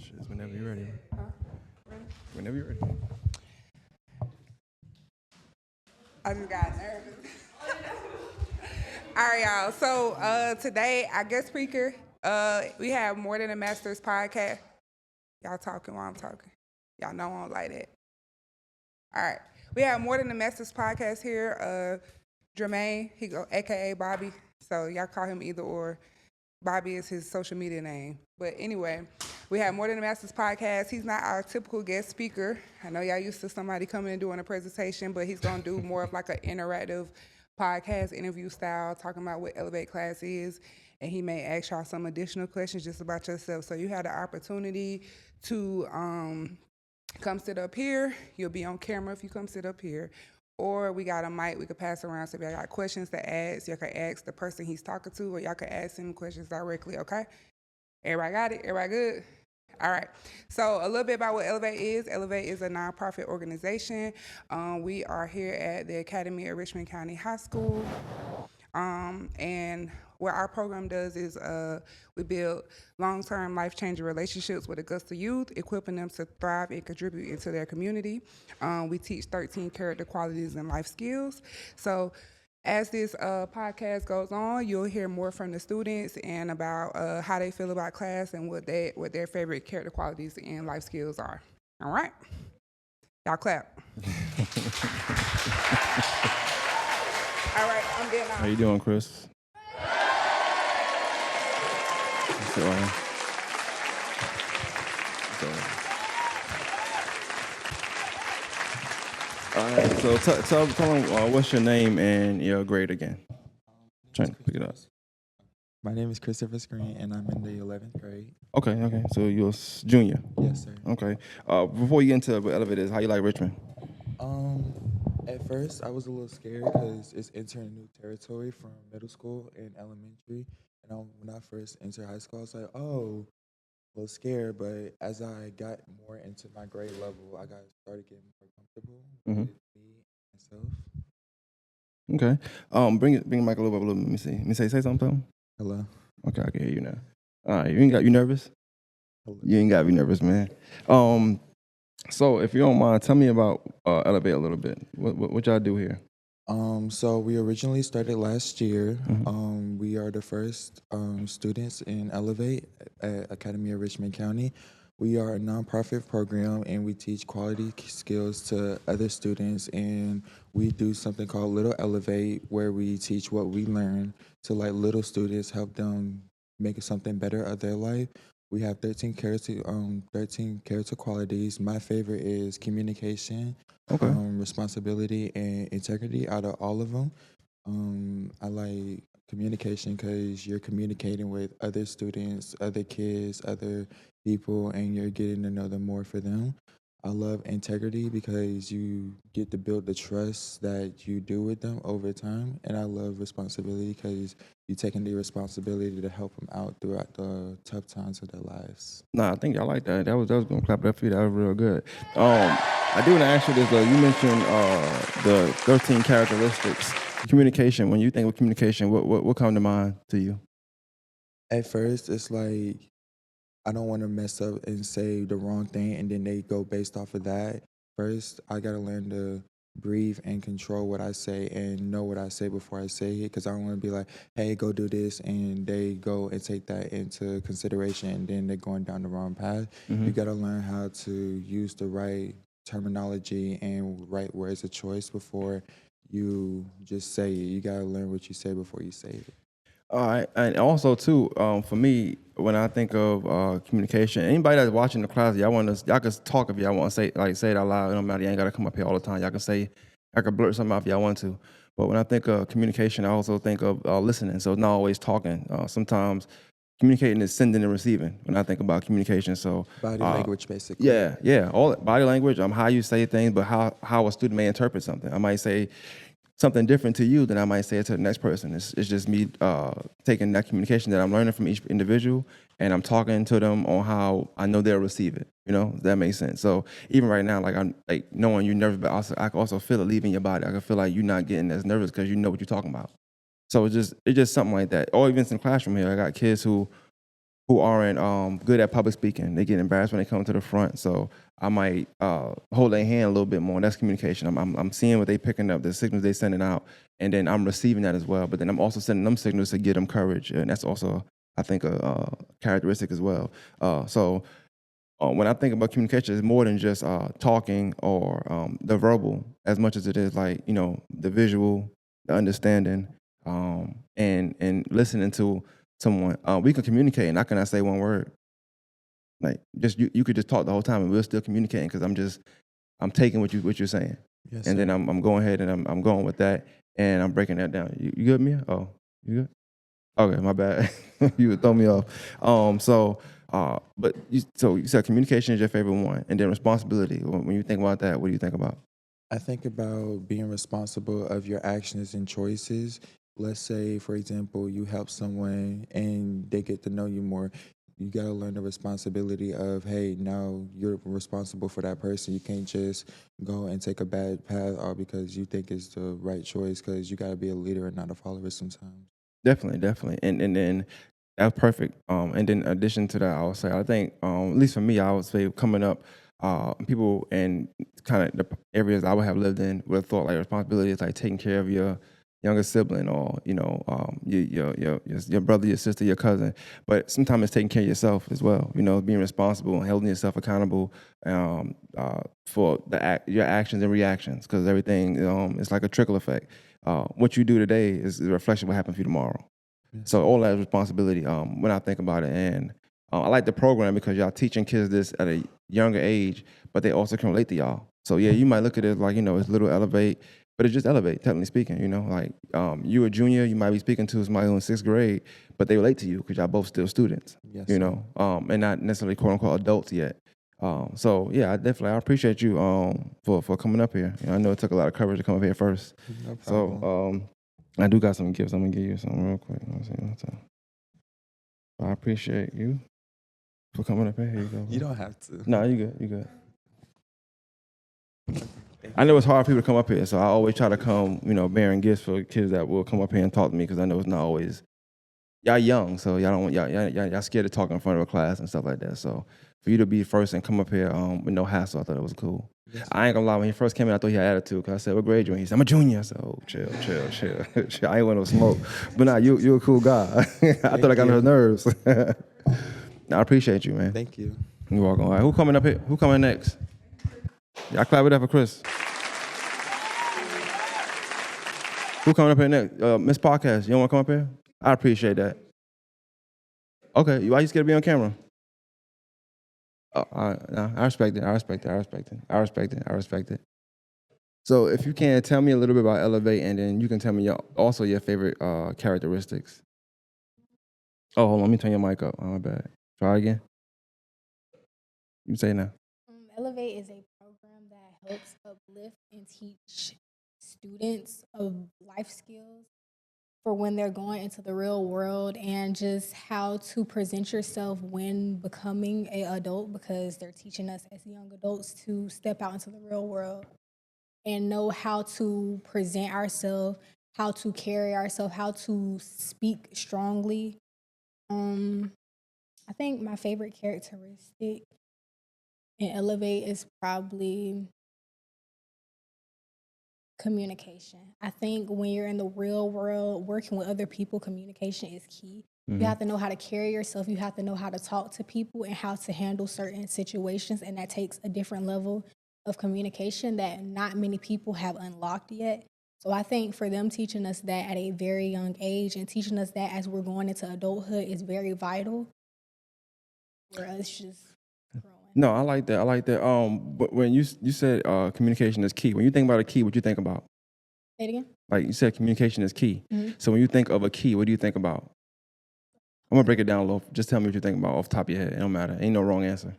questions whenever you're ready. Ready? Whenever you're ready. I just got nervous. All right, y'all. So today, our guest speaker, we have More Than a Master's podcast. Y'all talking while I'm talking. Y'all know I don't like that. All right. We have More Than a Master's podcast here. Jermaine, he go AKA Bobby. So y'all call him either or. Bobby is his social media name. But anyway, we have More Than a Master's podcast. He's not our typical guest speaker. I know y'all used to somebody coming and doing a presentation, but he's gonna do more of like an interactive podcast interview style, talking about what Elevate class is. And he may ask y'all some additional questions just about yourself. So you have the opportunity to come sit up here. You'll be on camera if you come sit up here. Or we got a mic we could pass around. So if y'all got questions to ask, y'all can ask the person he's talking to, or y'all can ask him questions directly, okay? Everybody got it? Everybody good? All right. So a little bit about what Elevate is. Elevate is a nonprofit organization. We are here at the Academy of Richmond County High School. And what our program does is we build long-term, life-changing relationships with Augusta youth, equipping them to thrive and contribute into their community. We teach 13 character qualities and life skills. So as this podcast goes on, you'll hear more from the students and about how they feel about class and what their favorite character qualities and life skills are. All right? Y'all clap. All right, I'm getting off. How you doing, Chris? All right, so tell them what's your name and your grade again. Trying to pick it up. My name is Christopher Screen, and I'm in the 11th grade. Okay. So you're a junior. Yes, sir. Okay. Before you get into what Elevate is, how you like Richmond? At first, I was a little scared because it's entering new territory from middle school and elementary. And when I first entered high school, I was like, oh, a little scared. But as I got more into my grade level, I started getting more comfortable with me and myself. Okay. Bring the mic a little bit. Let me see. Let me say something. Hello. Okay, I can hear you now. All right, you nervous? Hello. You ain't got to be nervous, man. So if you don't mind, tell me about Elevate a little bit. What y'all do here? So we originally started last year. We are the first students in Elevate at Academy of Richmond County. We are a nonprofit program, and we teach quality skills to other students. And we do something called Little Elevate, where we teach what we learn to like little students, help them make something better of their life. We have 13 character qualities. My favorite is communication, responsibility, and integrity. Out of all of them, I like communication because you're communicating with other students, other kids, other people, and you're getting to know them more for them. I love integrity because you get to build the trust that you do with them over time. And I love responsibility because you're taking the responsibility to help them out throughout the tough times of their lives. Nah, I think y'all like that. That was gonna clap that for you. That was real good. I do want to ask you this though. You mentioned the 13 characteristics. Communication. When you think of communication, what come to mind to you? At first, it's like I don't want to mess up and say the wrong thing, and then they go based off of that. First, I got to learn to breathe and control what I say and know what I say before I say it, because I don't want to be like, hey, go do this, and they go and take that into consideration, and then they're going down the wrong path. You got to learn how to use the right terminology and right words of choice before you just say it. You got to learn what you say before you say it. All right, and also too, for me, when I think of communication, anybody that's watching the class, y'all can talk if y'all want to say it out loud. It don't matter. You ain't got to come up here all the time. I can blurt something out if y'all want to. But when I think of communication, I also think of listening. So it's not always talking. Sometimes communicating is sending and receiving. When I think about communication, so body language, basically. Yeah, all body language. How you say things, but how a student may interpret something. I might say something different to you than I might say it to the next person. It's just me taking that communication that I'm learning from each individual, and I'm talking to them on how I know they'll receive it. That makes sense. So even right now, like I'm like knowing you're nervous, but I can also feel it leaving your body. I can feel like you're not getting as nervous because you know what you're talking about. So it's just something like that. Or even in the classroom here, I got kids who who aren't good at public speaking. They get embarrassed when they come to the front. So I might hold their hand a little bit more. That's communication. I'm seeing what they picking up, the signals they sending out, and then I'm receiving that as well. But then I'm also sending them signals to give them courage, and that's also, I think, a characteristic as well. So when I think about communication, it's more than just talking or the verbal, as much as it is like, the visual, the understanding, and listening to someone. We can communicate, and I cannot say one word. Like, just you could just talk the whole time, and we're still communicating because I'm taking what you're saying, Yes, and sir. then I'm going ahead and I'm going with that, and I'm breaking that down. You good, Mia? Oh, you good? Okay, my bad. You would throw me off. But you said communication is your favorite one, and then responsibility. When you think about that, what do you think about? I think about being responsible of your actions and choices. Let's say, for example, you help someone and they get to know you more. You got to learn the responsibility of, hey, now you're responsible for that person. You can't just go and take a bad path all because you think it's the right choice, because you got to be a leader and not a follower sometimes. Definitely, and then that's perfect. And then in addition to that, I would say I think at least for me, I would say coming up, people in kind of the areas I would have lived in would have thought like responsibility is like taking care of your younger sibling or your brother, your sister, your cousin. But sometimes it's taking care of yourself as well. Being responsible and holding yourself accountable for your actions and reactions, because everything is like a trickle effect. What you do today is a reflection of what happens for you tomorrow. Yes. So all that is responsibility when I think about it. And I like the program because y'all teaching kids this at a younger age, but they also can relate to y'all. So yeah, you might look at it like, it's little Elevate, but it's just Elevate, technically speaking. Like you a junior, you might be speaking to somebody who's in 6th grade, but they relate to you because y'all both still students, Yes, and not necessarily quote unquote adults yet. So yeah, I appreciate you for coming up here. I know it took a lot of courage to come up here first. No problem. So I do got some gifts. I'm gonna give you something real quick. I appreciate you for coming up here. Here you go. You don't have to. No, you good. You good. I know it's hard for people to come up here, so I always try to come, bearing gifts for kids that will come up here and talk to me, because I know it's not always. Y'all young, so y'all don't want y'all scared to talk in front of a class and stuff like that. So for you to be first and come up here with no hassle, I thought it was cool. Yes. I ain't gonna lie, when he first came in, I thought he had attitude, because I said, "What grade you in?" He said, "I'm a junior." I said, "Oh, chill. Chill. I ain't want no smoke." But nah, you a cool guy. I thought I got on his nerves. I appreciate you, man. Thank you. You're welcome. All right, who coming up here? Who coming next? Y'all clap it up for Chris. Who coming up here next? Miss Podcast, you don't want to come up here? I appreciate that. Okay, why you scared to be on camera? I respect it. So if you can, tell me a little bit about Elevate, and then you can tell me also your favorite characteristics. Oh, hold on, let me turn your mic up. Oh, my bad. Try again. You say now. Elevate is a program that helps uplift and teach students of life skills for when they're going into the real world, and just how to present yourself when becoming an adult, because they're teaching us as young adults to step out into the real world and know how to present ourselves, how to carry ourselves, how to speak strongly. I think my favorite characteristic in Elevate is probably communication. I think when you're in the real world, working with other people, communication is key. Mm-hmm. You have to know how to carry yourself. You have to know how to talk to people and how to handle certain situations. And that takes a different level of communication that not many people have unlocked yet. So I think for them teaching us that at a very young age and teaching us that as we're going into adulthood is very vital for us just growing. No, I like that. But when you said communication is key, when you think about a key, what you think about? Say it again? Like you said, communication is key. Mm-hmm. So when you think of a key, what do you think about? I'm gonna break it down a little. Just tell me what you think about off the top of your head. It don't matter. Ain't no wrong answer.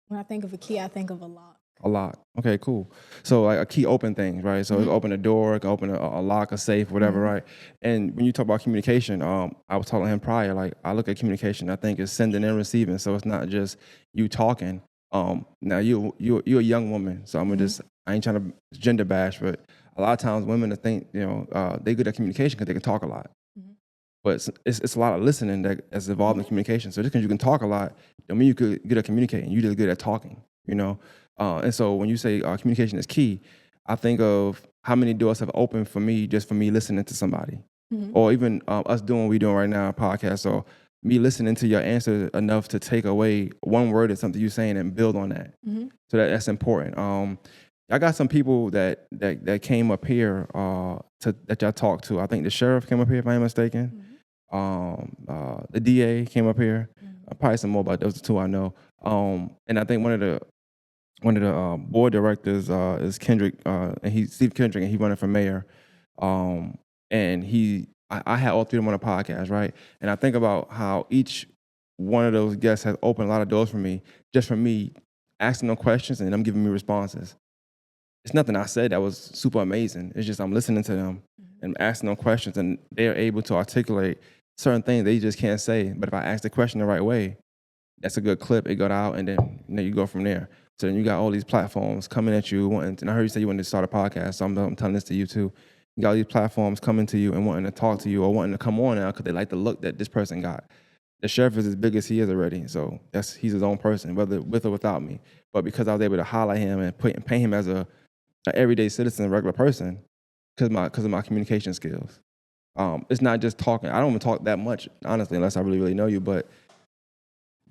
When I think of a key, I think of a lock. A lock. Okay, cool. So like a key open things, right? So it can open a door, it can open a lock, a safe, whatever, right? And when you talk about communication, I was telling him prior, like I look at communication, I think it's sending and receiving. So it's not just you talking. Now you're a young woman, so I'm gonna I ain't trying to gender bash, but a lot of times women think, they good at communication because they can talk a lot. But it's a lot of listening that's involved in communication. So just because you can talk a lot, don't mean you could good at communicating. You're just good at talking, And so when you say communication is key, I think of how many doors have opened for me just for me listening to somebody, or even us doing what we're doing right now, a podcast. So me listening to your answer enough to take away one word of something you're saying and build on that. So that's important. I got some people that came up here that y'all talked to. I think the sheriff came up here, if I'm mistaken. The DA came up here. Probably some more, but those are two I know. And I think one of the board directors is Kendrick, and he's Steve Kendrick, and he's running for mayor. And I had all three of them on a podcast, right? And I think about how each one of those guests has opened a lot of doors for me, just from me asking them questions and them giving me responses. It's nothing I said that was super amazing. It's just I'm listening to them and asking them questions, and they're able to articulate certain things they just can't say. But if I ask the question the right way, that's a good clip. It got out, and then you go from there. So then you got all these platforms coming at you, and I heard you say you wanted to start a podcast, so I'm telling this to you too. You got all these platforms coming to you and wanting to talk to you or wanting to come on now because they like the look that this person got. The sheriff is as big as he is already, so he's his own person, whether with or without me. But because I was able to highlight him and paint him as an everyday citizen, a regular person, because of my communication skills. It's not just talking. I don't even talk that much, honestly, unless I really, really know you. But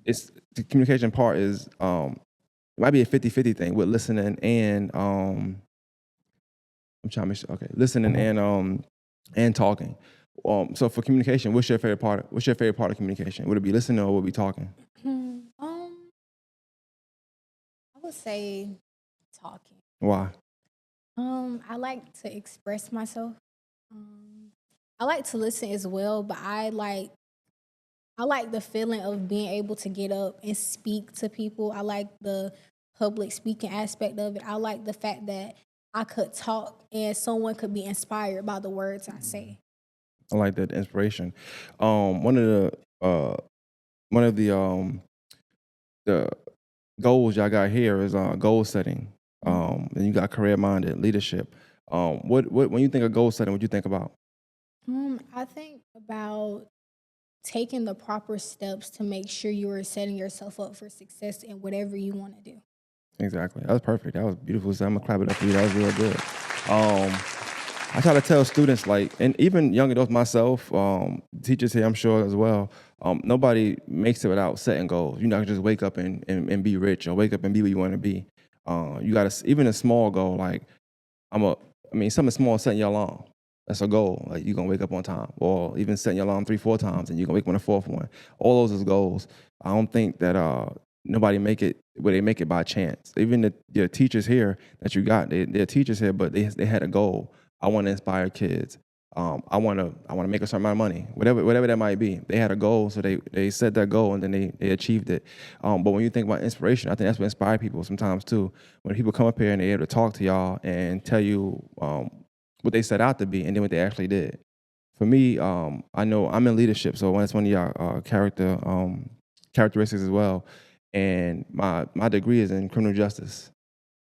the communication part is it might be a 50-50 thing with listening and I'm trying to make sure. Okay, listening and talking. So for communication, what's your favorite part? What's your favorite part of communication? Would it be listening or would it be talking? I would say talking. Why? I like to express myself. I like to listen as well, but I like the feeling of being able to get up and speak to people. I like the public speaking aspect of it. I like the fact that I could talk and someone could be inspired by the words I say. I like that inspiration. One of the goals y'all got here is goal setting. And you got career-minded leadership. What when you think of goal setting, what you think about? I think about taking the proper steps to make sure you are setting yourself up for success in whatever you want to do. Exactly. That was perfect. That was beautiful. So I'm gonna clap it up for you. That was real good. I try to tell students, and even young adults myself, teachers here, I'm sure as well. Nobody makes it without setting goals. You're not gonna just wake up and be rich or wake up and be what you want to be. You gotta, even a small goal, like something small, setting your alarm. That's a goal. Like you're gonna wake up on time, or even setting your alarm 3-4 times, and you're gonna wake up on the fourth one. All those is goals. I don't think that nobody make it where they make it by chance. Even your teachers here that you got, they're teachers here, but they had a goal. I want to inspire kids. I want to make a certain amount of money, whatever that might be. They had a goal, so they set that goal and then they achieved it. But when you think about inspiration, I think that's what inspires people sometimes too. When people come up here and they're able to talk to y'all and tell you what they set out to be and then what they actually did. For me, I know I'm in leadership, so that's one of y'all characteristics as well. And my degree is in criminal justice.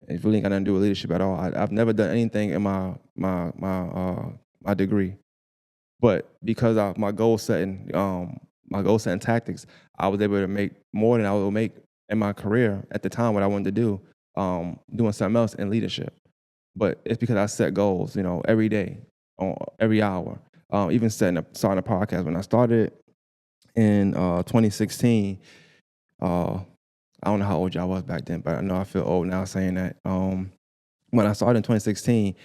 It really ain't got nothing to do with leadership at all. I've never done anything in my degree, but because of my goal setting tactics, I was able to make more than I would make in my career at the time. What I wanted to do, doing something else in leadership, but it's because I set goals, every day, every hour. Even starting a podcast when I started in 2016. I don't know how old y'all was back then, but I know I feel old now saying that. When I started in 2016,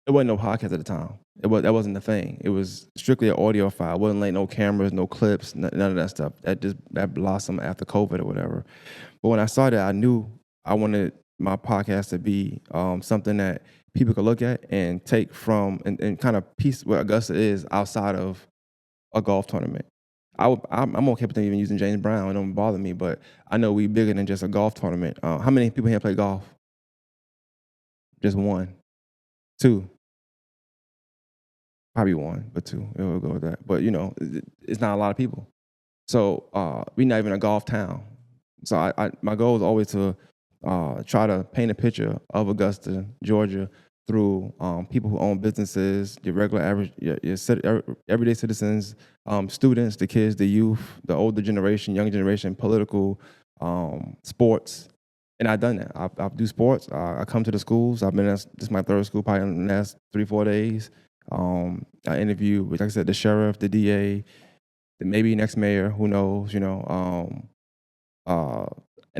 it wasn't no podcast at the time. That wasn't the thing. It was strictly an audio file. It wasn't like no cameras, no clips, none of that stuff. That blossomed after COVID or whatever. But when I started, I knew I wanted my podcast to be something that people could look at and take from and kind of piece what Augusta is outside of a golf tournament. I'm okay with them even using James Brown. It don't bother me, but I know we bigger than just a golf tournament. How many people here play golf? Just one, two, probably one, but two. We'll go with that. But it's not a lot of people. So we're not even a golf town. So my goal is always to try to paint a picture of Augusta, Georgia, through people who own businesses, your regular average, everyday citizens, students, the kids, the youth, the older generation, young generation, political, sports. And I've done that. I do sports. I come to the schools. This is my third school probably in the last 3-4 days. I interview, like I said, the sheriff, the DA, the maybe next mayor, who knows,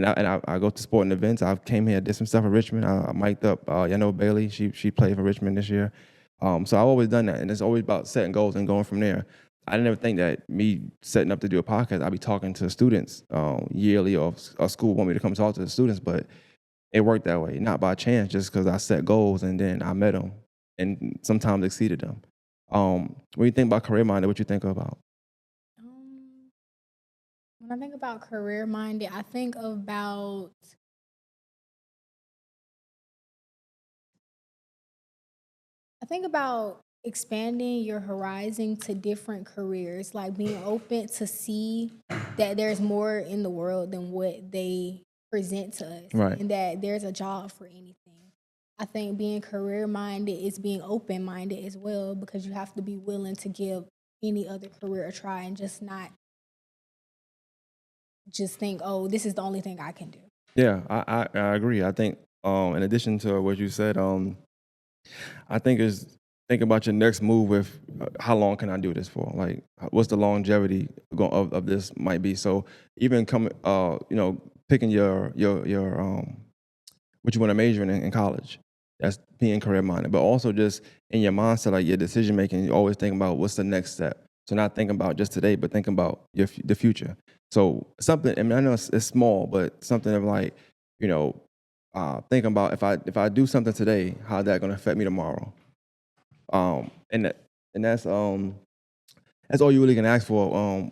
I go to sporting events. I came here, did some stuff in Richmond. I mic'd up Bailey. She played for Richmond this year. So I've always done that, and it's always about setting goals and going from there. I didn't ever think that me setting up to do a podcast, I'd be talking to students yearly, or school want me to come talk to the students, but it worked that way, not by chance, just because I set goals and then I met them and sometimes exceeded them. When you think about career minded, what you think about? When I think about career minded, I think about expanding your horizon to different careers, like being open to see that there's more in the world than what they present to us, Right. and that there's a job for anything. I think being career minded is being open minded as well, because you have to be willing to give any other career a try and just not just think, oh, this is the only thing I can do. Yeah, I agree. I think in addition to what you said, I think is think about your next move with how long can I do this for? Like, what's the longevity of this might be? So even picking your what you want to major in college, that's being career minded. But also just in your mindset, like your decision making, you always think about what's the next step. So not thinking about just today, but thinking about the future. So something, I mean, I know it's small, but something of like, thinking about if I do something today, how's that going to affect me tomorrow? And that's all you really can ask for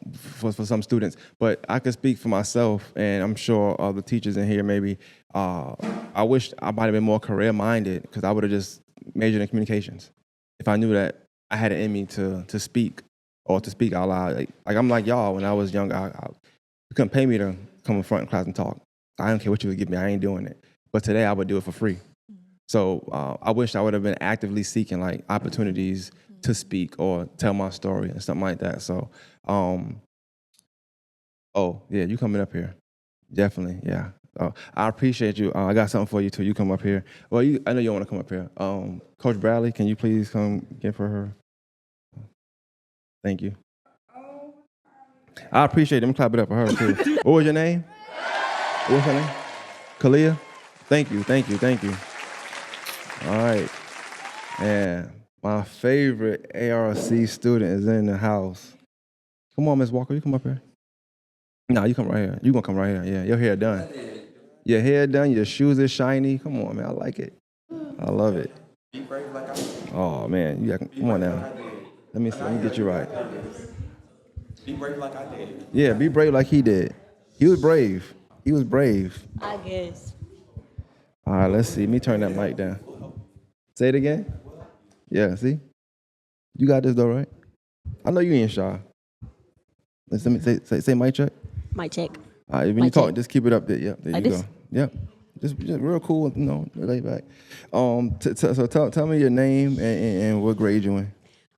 some students. But I can speak for myself, and I'm sure other teachers in here maybe. I wish I might have been more career minded, because I would have just majored in communications if I knew that I had it in me to speak or to speak out loud. Like I'm like y'all, when I was young, you couldn't pay me to come in front of class and talk. I don't care what you would give me. I ain't doing it. But today I would do it for free. So I wish I would have been actively seeking like opportunities to speak or tell my story and something like that. So, oh yeah, you coming up here, definitely, yeah. I appreciate you. I got something for you too. You come up here. Well, I know you want to come up here. Coach Bradley, can you please come give her? Thank you. I appreciate it. I'm clap it up for her too. What was your name? What's her name? Kalia. Thank you. All right. Yeah, my favorite ARC student is in the house. Come on, Miss Walker, you come up here. No, you come right here. You gonna come right here. Yeah, your hair done. Your hair done, your shoes are shiny. Come on, man, I like it. I love it. Be brave like I did. Oh, man, come on now. Let me get you right. Be brave like I did. Yeah, be brave like he did. He was brave. I guess. All right, let's see. Let me turn that mic down. Say it again. Yeah, see? You got this though, right? I know you ain't shy. Let me say mic check. Mic check. All right, when you Mic talk, check. just keep it up there. Yep, there Like you this? go. Yep. Just real cool, lay back. So tell me your name and what grade you in.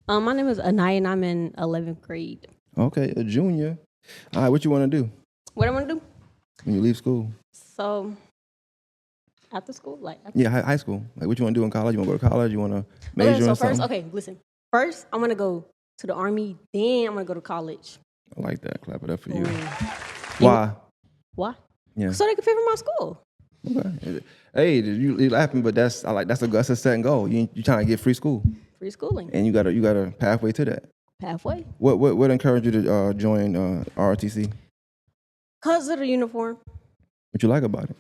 My name is Anaya, and I'm in 11th grade. Okay, a junior. All right, what you want to do What I want to do? when you leave school? So, after school, Yeah, high school. Like, what you want to do in college? You want to go to college? You want to major okay, so in something? first, okay, listen. First, I'm gonna go to the Army. Then I'm gonna go to college. I like that. Clap it up for you. Mm. Why? Why? Yeah. So they can pay for my school. Okay. Hey, you laughing, but that's a set goal. You trying to get free school, Free schooling. and you got a pathway to that. Halfway. What encouraged you to join ROTC? Cause of the uniform. What you like about it?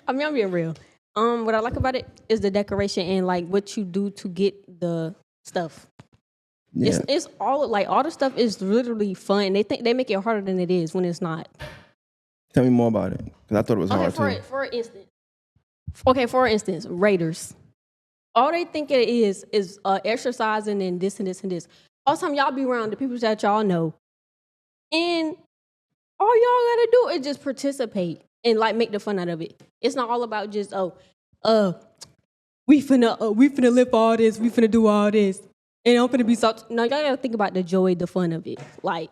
I mean, I'm being real. What I like about it is the decoration and like what you do to get the stuff. Yeah. It's all the stuff is literally fun. They think they make it harder than it is when it's not. Tell me more about it, because I thought it was hard too. For instance, Raiders. All they think it is exercising and this and this and this. All the time y'all be around the people that y'all know, and all y'all gotta do is just participate and like make the fun out of it. It's not all about just we finna lift all this, we finna do all this, and I'm finna be so. No, y'all gotta think about the joy, the fun of it, like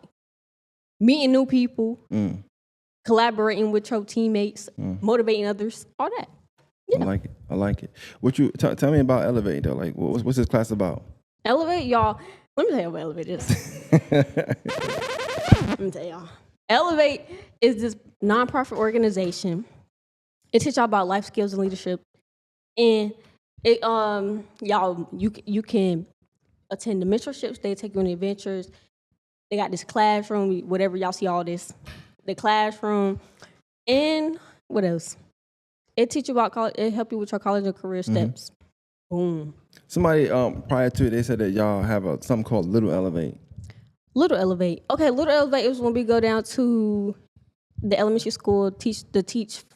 meeting new people, collaborating with your teammates, motivating others, all that. Yeah. I like it. What you tell me about Elevate though? Like, what's this class about? Elevate, y'all. Let me tell you what Elevate is. Let me tell y'all. Elevate is this nonprofit organization. It teaches y'all about life skills and leadership, and it y'all you can attend the mentorships. They take you on adventures. They got this classroom, whatever y'all see all this, the classroom, and what else? It teach you about college. It help you with your college and career steps. Boom. Somebody prior to it, they said that y'all have something called Little Elevate. Little Elevate. Okay, Little Elevate is when we go down to the elementary school teach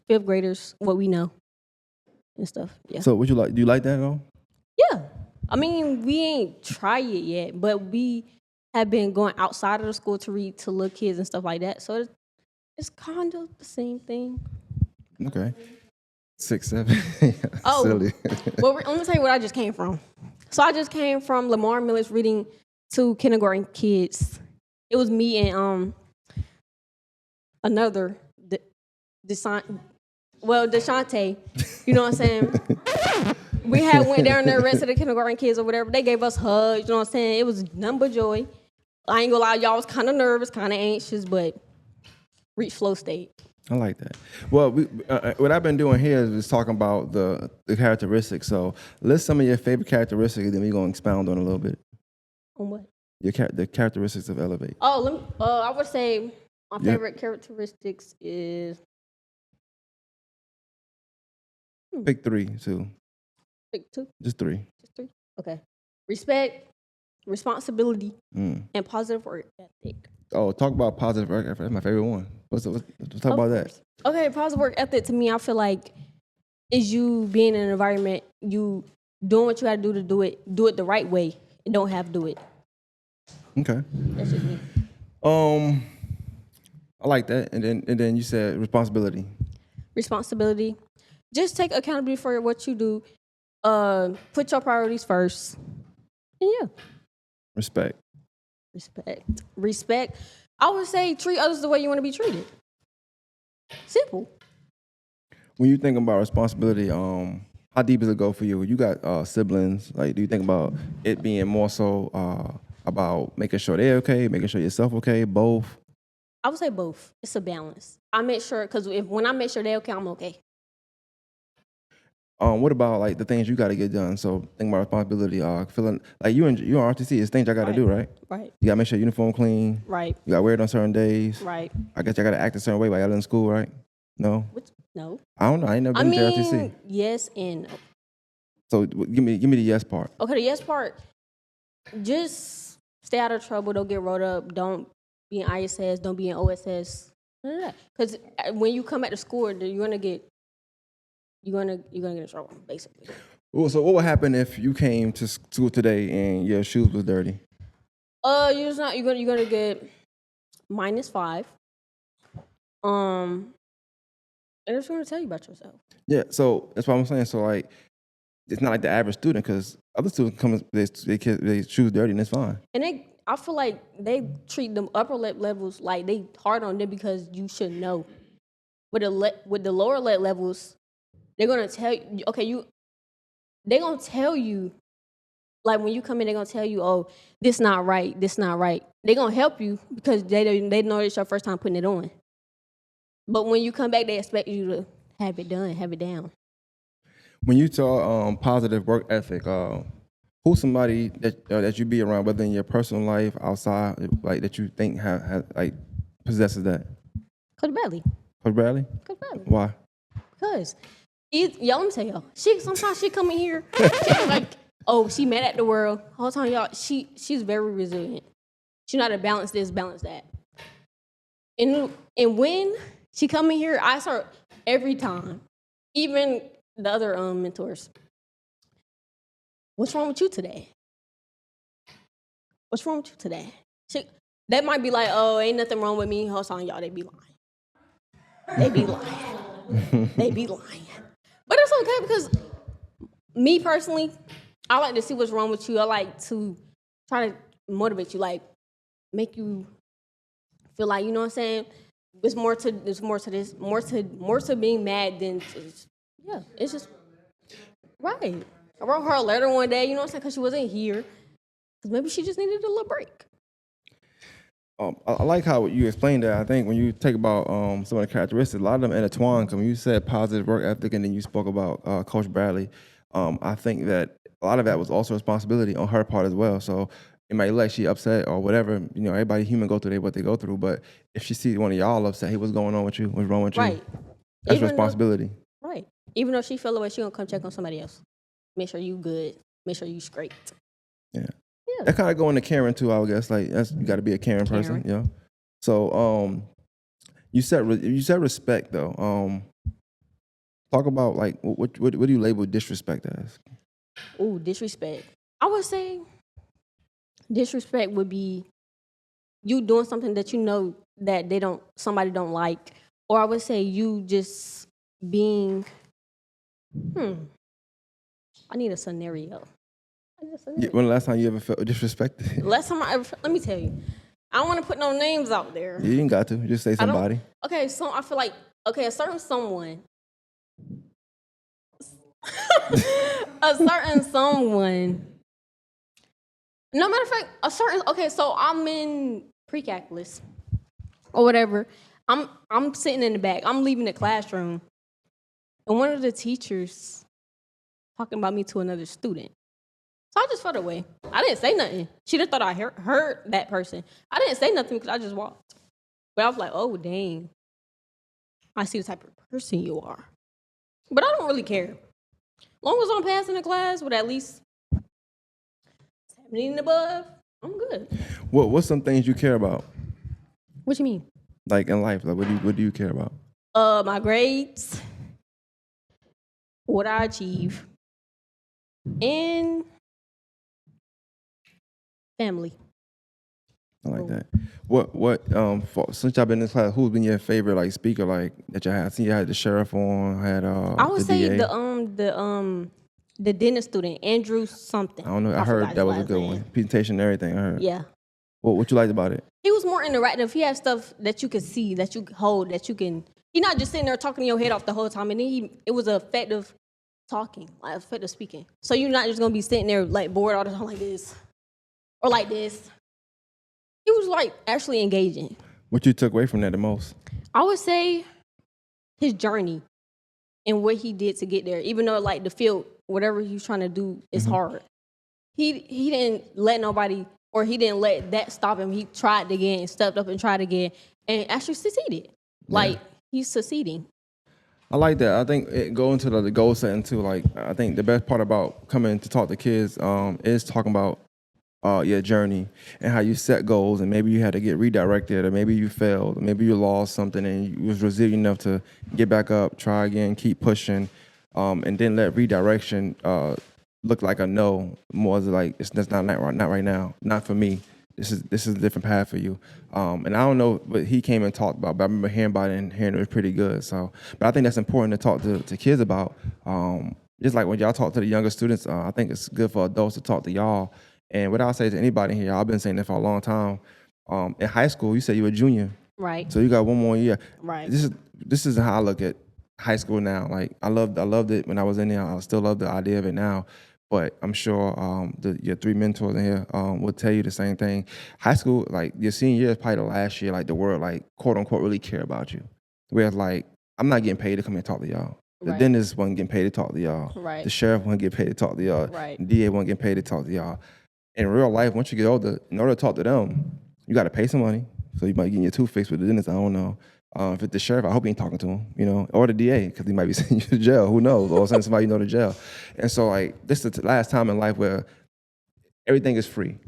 fifth graders what we know and stuff. Yeah. So would you like? Do you like that at all? Yeah. I mean, we ain't tried it yet, but we have been going outside of the school to read to little kids and stuff like that. So it's kind of the same thing. Okay. 6, 7. Oh, Silly. Well, let me tell you what I just came from. So I just came from Lamar Miller's reading to kindergarten kids. It was me and another Deshante. You know what I'm saying? We had went down there, rest of the kindergarten kids or whatever. They gave us hugs. You know what I'm saying? It was nothing but joy. I ain't gonna lie, y'all was kind of nervous, kind of anxious, but reached flow state. I like that. Well, what I've been doing here is talking about the characteristics. So list some of your favorite characteristics, and then we're going to expound on a little bit. On what? The characteristics of Elevate. Oh, I would say my favorite characteristics is... Pick 3, too. Pick 2? Just 3. Just 3? Okay. Respect, responsibility, and positive work ethic. Oh, talk about positive work ethic. That's my favorite one. Let's talk about that. Okay, positive work ethic to me, I feel like is you being in an environment, you doing what you got to do it the right way, and don't have to do it. Okay. That's just me. I like that. And then you said responsibility. Responsibility. Just take accountability for what you do. Put your priorities first. And yeah. Respect. I would say treat others the way you want to be treated. Simple. When you think about responsibility, how deep does it go for you? You got siblings. Like, do you think about it being more so about making sure they're okay, making sure yourself okay, both? I would say both. It's a balance. I make sure, because when I make sure they're okay, I'm okay. What about like the things you got to get done? So think about responsibility. Feeling like you're on RTC. It's things I got to do, right? Right. You got to make sure your uniform clean. Right. You got to wear it on certain days. Right. I guess I got to act a certain way while y'all in school, right? No. No. I don't know. I ain't never been to RTC. Yes and no. So give me the yes part. Okay, the yes part. Just stay out of trouble. Don't get rolled up. Don't be in ISS. Don't be in OSS. None of that. Because when you come back to school, you're gonna get in trouble, basically. Well, so what would happen if you came to school today and your shoes was dirty? You're gonna get -5. And they're just gonna tell you about yourself. Yeah, so that's what I'm saying. So like, it's not like the average student, because other students come, they shoes dirty and it's fine. And I feel like they treat them upper levels like they hard on them because you should know. With the lower levels, they're gonna tell you, okay, they're gonna tell you, like when you come in, they're gonna tell you, oh, this not right. They're gonna help you because they know it's your first time putting it on. But when you come back, they expect you to have it done, have it down. When you talk positive work ethic, who's somebody that you be around, whether in your personal life, outside, like that you think have like possesses that? Coach Bradley. Coach Bradley? Coach Bradley. Why? Because y'all, let me tell y'all. Sometimes she come in here, she like, oh, she mad at the world. Whole time, y'all, she's very resilient. She know how to balance this, balance that. And when she come in here, I start every time. Even the other mentors. What's wrong with you today? What's wrong with you today? That might be like, oh, ain't nothing wrong with me. Whole time, y'all, they be lying. They be lying. They be lying. But it's okay because me personally, I like to see what's wrong with you. I like to try to motivate you, like make you feel like, you know what I'm saying? There's more to this, more to being mad than yeah. It's just right. I wrote her a letter one day, you know what I'm saying, because she wasn't here. Because maybe she just needed a little break. I like how you explained that. I think when you take about some of the characteristics, a lot of them intertwine. Because when you said positive work ethic, and then you spoke about Coach Bradley, I think that a lot of that was also responsibility on her part as well. So it might look like she upset or whatever. You know, everybody human go through what they go through. But if she sees one of y'all upset, hey, what's going on with you? What's wrong with you? Right. That's Even responsibility. Right. Even though she feel the way, she gonna come check on somebody else. Make sure you good. Make sure you straight. Yeah. Yeah. That kind of go into caring too, I would guess. Like you got to be a caring person, you know. So you said respect though. Talk about like what do you label disrespect as? Ooh, disrespect. I would say disrespect would be you doing something that you know that somebody don't like, or I would say you just being. I need a scenario. When the last time you ever felt disrespected? Last time let me tell you, I don't want to put no names out there. You ain't got to. Just say somebody. Okay, so I feel like a certain someone, a certain someone. No matter of fact, so I'm in pre-calculus or whatever. I'm sitting in the back. I'm leaving the classroom, and one of the teachers talking about me to another student. So I just felt away. I didn't say nothing. She just thought I heard that person. I didn't say nothing because I just walked. But I was like, oh, dang. I see the type of person you are. But I don't really care. As long as I'm passing the class with at least 70 and above, I'm good. What's some things you care about? What you mean? Like in life, like what do you care about? My grades, what I achieve, and family. I like that. Since y'all been in this class, who's been your favorite like speaker like that you had? I seen you had the sheriff on, had I would the say DA. the dentist student, Andrew something. I don't know. I heard that was a good one. Presentation and everything. I heard. Yeah. What you liked about it? He was more interactive. He had stuff that you could see, that you could hold, that you can. He's not just sitting there talking your head off the whole time. And then it was effective talking, like effective speaking. So you're not just gonna be sitting there like bored all the time like this or like this. He was like actually engaging. What you took away from that the most? I would say his journey and what he did to get there. Even though like the field, whatever he's trying to do is hard. He didn't let nobody, or he didn't let that stop him. He tried again and stepped up and tried again and actually succeeded. Like he's succeeding. I like that. I think it go into the goal setting too. Like I think the best part about coming to talk to kids is talking about your journey and how you set goals, and maybe you had to get redirected, or maybe you failed, or maybe you lost something and you was resilient enough to get back up, try again, keep pushing, and then let redirection look like a no, more as like that's not right now, not for me. This is a different path for you. And I don't know what he came and talked about, but I remember hearing about it and hearing it was pretty good. So, but I think that's important to talk to kids about. Just like when y'all talk to the younger students, I think it's good for adults to talk to y'all. And what I'll say to anybody here, I've been saying that for a long time. In high school, you said you were a junior. Right. So you got one more year. Right. This is how I look at high school now. Like I loved it when I was in there. I still love the idea of it now. But I'm sure your three mentors in here will tell you the same thing. High school, like your senior year is probably the last year, like the world, like quote unquote, really care about you. Whereas like I'm not getting paid to come here and talk to y'all. The dentist wasn't getting paid to talk to y'all. Right. The sheriff wasn't getting paid to talk to y'all. Right. The DA wasn't getting paid to talk to y'all. In real life, once you get older, in order to talk to them, you got to pay some money. So you might get your tooth fixed with the dentist. I don't know. If it's the sheriff, I hope you ain't talking to him, you know, or the DA, because he might be sending you to jail. Who knows? Or sending somebody you know to jail. And so, like, this is the last time in life where everything is free.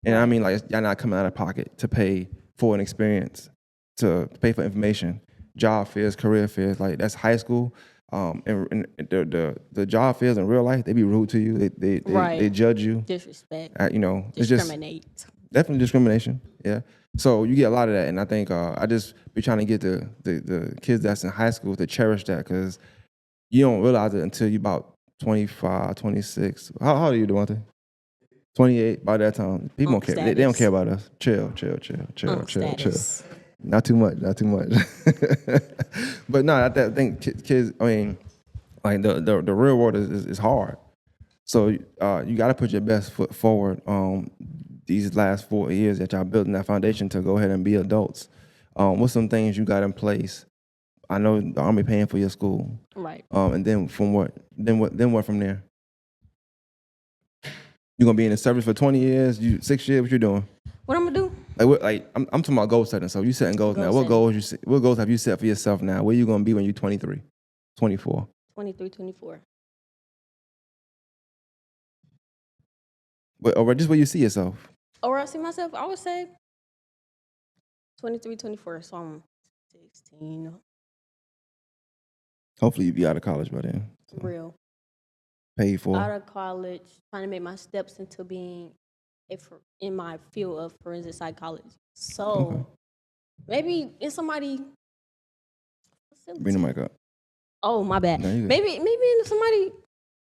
And I mean, like, y'all not coming out of pocket to pay for an experience, to pay for information, job fairs, career fairs. Like, that's high school. And the job fairs in real life, they be rude to you. They judge you. Disrespect. You know, discriminate. It's just definitely discrimination. Yeah. So you get a lot of that, and I think I just be trying to get the kids that's in high school to cherish that, because you don't realize it until you about 25, 26. How old are you, Devontae? 28 by that time. People don't care. They don't Status. care about us. Chill. Status. Not too much. But no, I think kids, I mean, like the real world is hard. So you got to put your best foot forward these last 4 years that y'all building that foundation to go ahead and be adults. What's some things you got in place? I know the Army paying for your school. Right. And then from what? Then what from there? You gonna be in the service for 20 years? 6 years? What you doing? What I'm gonna do? I'm talking about goal setting. So you setting goals now. What goals have you set for yourself now? Where you gonna be when you're 23, 24? 23, 24. Or just where you see yourself? Or I see myself, I would say 23, 24. So I'm 16. Hopefully you be out of college by then. So Real. paid for. Out of college, trying to make my steps into being in my field of forensic psychology. So maybe in somebody. Bring the mic up. Oh, my bad. No, you good. Maybe in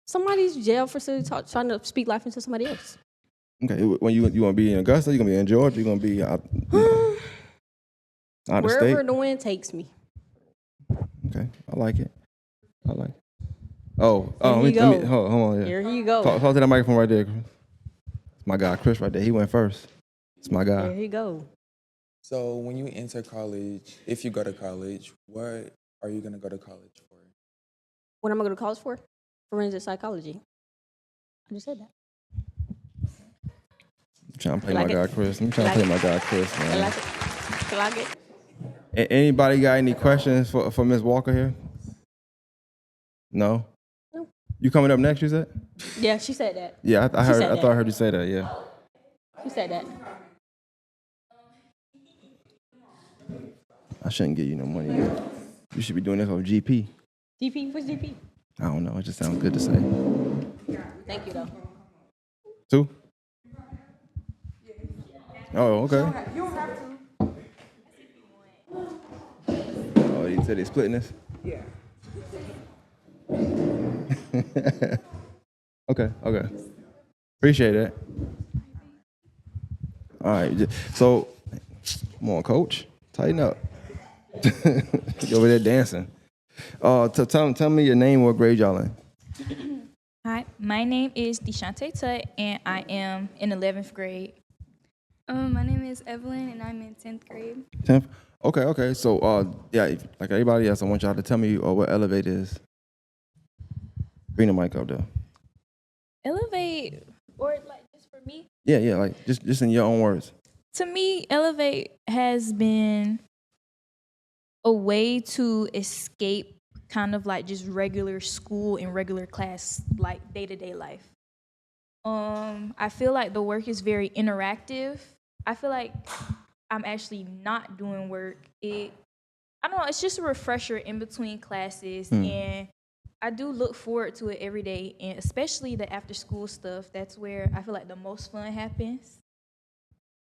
somebody's jail facility trying to speak life into somebody else. Okay, when you want to be in Augusta, you gonna be in Georgia, you gonna be out of Wherever state. the wind takes me. Okay, I like it. Oh, Here you let me go. hold on. Yeah. Here you go. Talk to that microphone right there, Chris. It's my guy, Chris, right there. He went first. It's my guy. There you go. So when you enter college, if you go to college, what are you going to go to college for? What am I going to college for? Forensic psychology. I just said that. I'm trying to play Like my it. guy, Chris. I'm trying to play my guy, Chris, I man. like it. I like it. Anybody got any questions for Ms. Walker here? No? No. You coming up next, you said? Yeah, she said that. Yeah, I heard. said I that. thought I heard you say that. Yeah. She said that. I shouldn't give you no money. Yet. You should be doing this on GP. DP? What's DP? I don't know. It just sounds good to say. Thank you, though. 2? Oh, okay. You don't have to. Oh, you said they splitting this? Yeah. Okay. Appreciate it. All right. So, come on, coach. Tighten up. You over there dancing. Tell me your name, what grade y'all in? Hi, my name is Deshante Tutt, and I am in 11th grade. My name is Evelyn, and I'm in 10th grade. 10th? Okay. So, like everybody else, I want y'all to tell me what Elevate is. Bring the mic up there. Elevate, or like just for me, Yeah, like just in your own words. to me, Elevate has been a way to escape kind of like just regular school and regular class, like day-to-day life. I feel like the work is very interactive. I feel like I'm actually not doing work. I don't know, it's just a refresher in between classes, and I do look forward to it every day, and especially the after school stuff. That's where I feel like the most fun happens.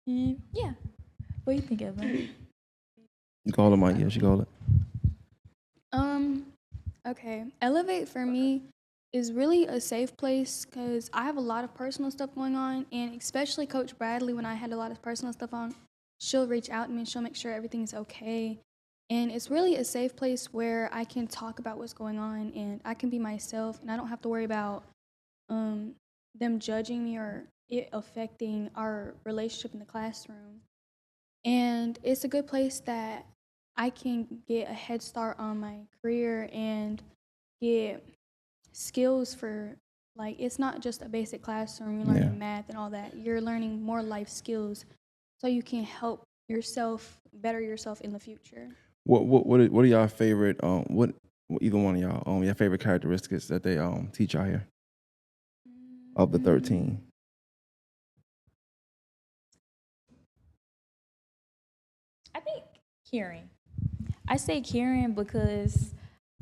And yeah, what do you think, Evan? You call it, Mike. Yeah, she called it. Okay. Elevate for me is really a safe place because I have a lot of personal stuff going on, and especially Coach Bradley, when I had a lot of personal stuff on, she'll reach out to me and she'll make sure everything is okay. And it's really a safe place where I can talk about what's going on and I can be myself, and I don't have to worry about them judging me or it affecting our relationship in the classroom. And it's a good place that I can get a head start on my career and get skills for, like, it's not just a basic classroom, you're learning math and all that. You're learning more life skills so you can help yourself better yourself in the future. What are y'all favorite what either one of y'all your favorite characteristics that they teach out here of the 13? I think caring. I say caring because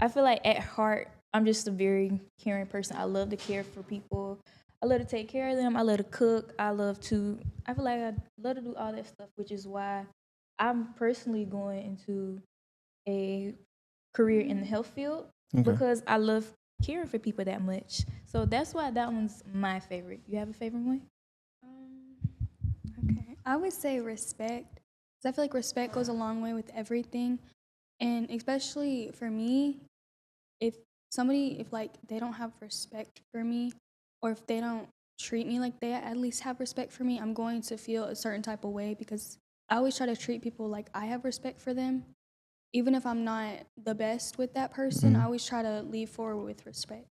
I feel like at heart, I'm just a very caring person. I love to care for people. I love to take care of them. I love to cook. I feel like I love to do all that stuff, which is why I'm personally going into a career in the health field, because I love caring for people that much. So that's why that one's my favorite. You have a favorite one? Okay. I would say respect. 'Cause I feel like respect goes a long way with everything. And especially for me, if if like they don't have respect for me, or if they don't treat me like they at least have respect for me, I'm going to feel a certain type of way because I always try to treat people like I have respect for them. Even if I'm not the best with that person, I always try to leave forward with respect.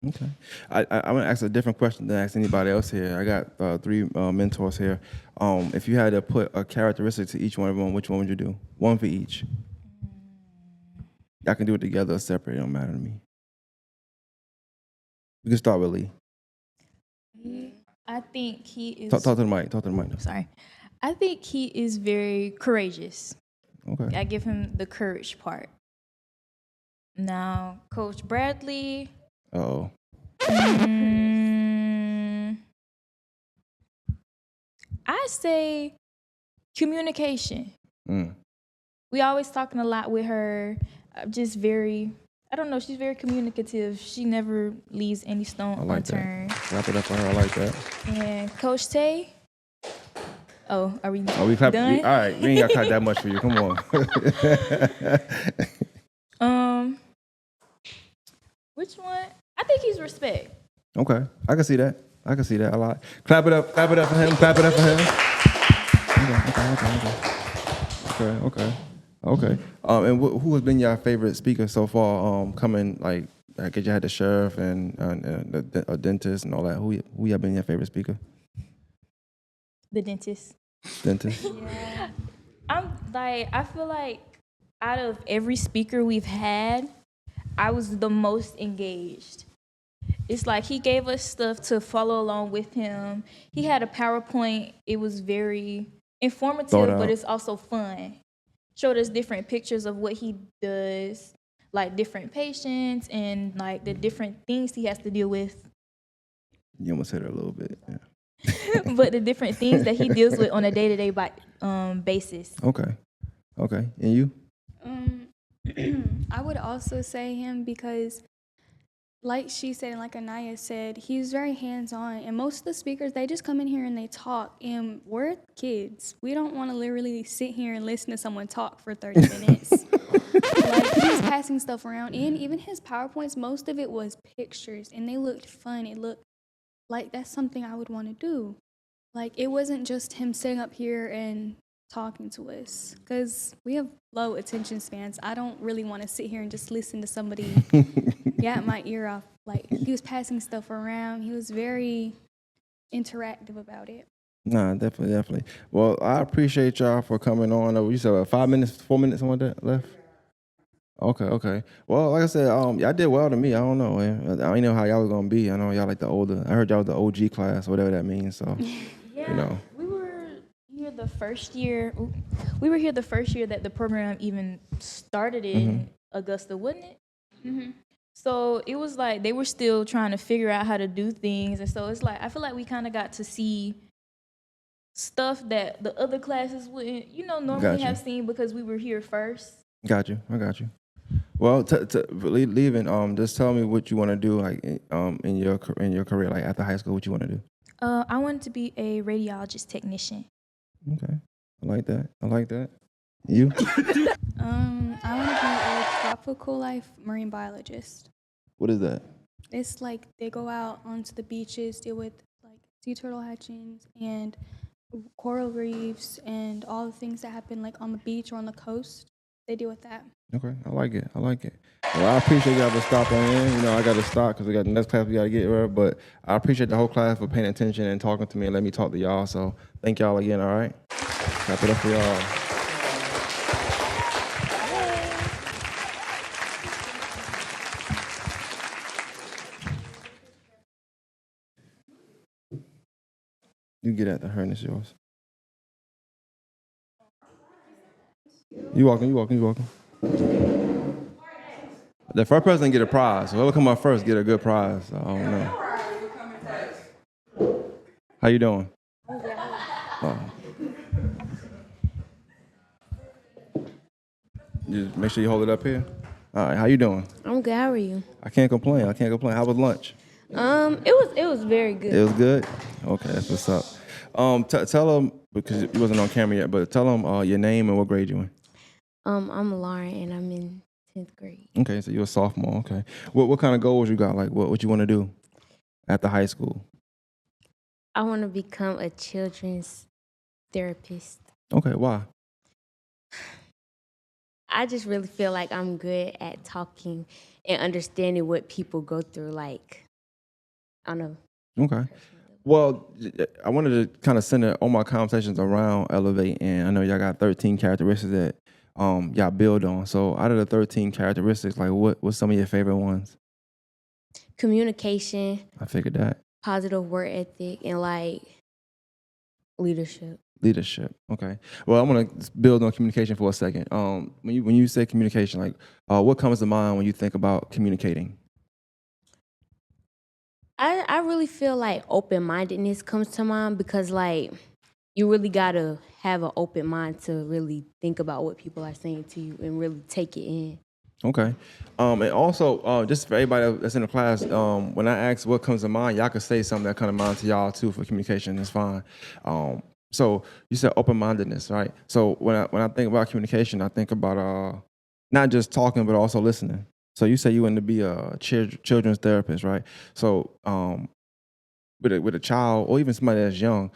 Okay. I'm gonna ask a different question than I ask anybody else here. I got 3 mentors here. If you had to put a characteristic to each one of them, which one would you do? One for each. Y'all can do it together or separate. It don't matter to me. We can start with Lee. I think he is. Talk to the mic. Talk to the mic. Sorry. I think he is very courageous. Okay. I give him the courage part. Now, Coach Bradley. Uh-oh. I say communication. Mm. We always talking a lot with her. Just very, I don't know, she's very communicative. She never leaves any stone I like unturned. that. Clap it up for her. I like that. And Coach Tay. Oh, are we Oh, we clap. done? All right. We ain't got to clap that much for you. Come on. Which one? I think he's respect. Okay. I can see that. I can see that a lot. Clap it up. Clap it up for him. Clap it up for him. Okay. And who has been your favorite speaker so far? Coming like I guess you had the sheriff and a dentist and all that. Who have been your favorite speaker? The dentist. Dentist. Yeah. I feel like out of every speaker we've had, I was the most engaged. It's like he gave us stuff to follow along with him. He had a PowerPoint. It was very informative, but it's also fun. Showed us different pictures of what he does, like different patients and like the different things he has to deal with. You almost hit her a little bit. Yeah. But the different things that he deals with on a day-to-day basis. Okay. And you? I would also say him because, like she said and like Anaya said, he's very hands-on. And most of the speakers, they just come in here and they talk. And we're kids. We don't want to literally sit here and listen to someone talk for 30 minutes. Like, he's passing stuff around. And even his PowerPoints, most of it was pictures. And they looked fun. It looked like that's something I would want to do. Like, it wasn't just him sitting up here and talking to us, because we have low attention spans. I don't really want to sit here and just listen to somebody yap my ear off. Like, he was passing stuff around. He was very interactive about it. Nah, definitely. Well, I appreciate y'all for coming on. You said 5 minutes, 4 minutes, something like that left? Okay. Well, like I said, y'all did well to me. I don't know, man. I don't know how y'all was gonna be. I know y'all like the older. I heard y'all was the OG class, whatever that means. So, Yeah, you know. we were here the first year. We were here the first year that the program even started in Augusta, wasn't it? Mm-hmm. So it was like they were still trying to figure out how to do things, and so it's like I feel like we kind of got to see stuff that the other classes wouldn't, normally have seen because we were here first. I got you. Well, leaving, just tell me what you want to do, like in your career, like after high school, what you want to do. I wanted to be a radiologist technician. Okay, I like that. You? I want to be a tropical life marine biologist. What is that? It's like they go out onto the beaches, deal with like sea turtle hatchings and coral reefs and all the things that happen like on the beach or on the coast. They deal with that. Okay, I like it. Well, I appreciate y'all for stopping in. I got to stop because we got the next class we got to get there. But I appreciate the whole class for paying attention and talking to me and let me talk to y'all. So thank y'all again, all right? Clap it up for y'all. You get at the her and it's yours. You walking. The first person get a prize. So whoever come out first get a good prize. I don't know. How you doing? Just make sure you hold it up here. All right, how you doing? I'm good. How are you? I can't complain. How was lunch? It was very good. It was good. Okay, that's what's up. Tell them because you wasn't on camera yet, but tell them your name and what grade you in. I'm Lauren and I'm in 10th grade. Okay, so you're a sophomore. Okay, what kind of goals you got? Like what you want to do after high school? I want to become a children's therapist. Okay, why? I just really feel like I'm good at talking and understanding what people go through. Like, I don't know. Okay. Well, I wanted to kind of center all my conversations around Elevate, and I know y'all got 13 characteristics that y'all build on. So out of the 13 characteristics, like what's some of your favorite ones? Communication, I figured that. positive work ethic, and like leadership. Leadership. Okay. Well, I'm gonna build on communication for a second. When you say communication, like what comes to mind when you think about communicating? I really feel like open-mindedness comes to mind because like you really gotta have an open mind to really think about what people are saying to you and really take it in. Okay. And also, just for everybody that's in the class, when I ask what comes to mind, y'all can say something that comes to mind to y'all too for communication. It's fine. So you said open-mindedness, right? So when I think about communication, I think about not just talking but also listening. So you say you want to be a children's therapist, right? So with a child or even somebody that's young,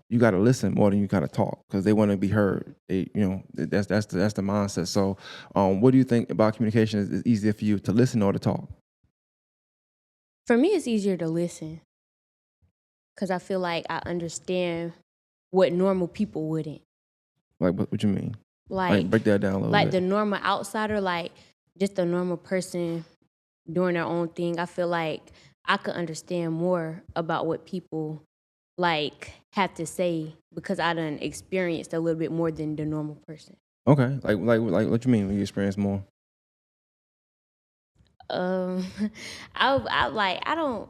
you got to listen more than you got to talk because they want to be heard. That's the mindset. So what do you think about communication is easier for you to listen or to talk? For me, it's easier to listen because I feel like I understand what normal people wouldn't. Like what you mean? Like break that down a little like bit. the normal outsider, like just a normal person doing their own thing. I feel like I could understand more about what people like have to say because I done experienced a little bit more than the normal person. Okay, like what you mean when you experience more? I don't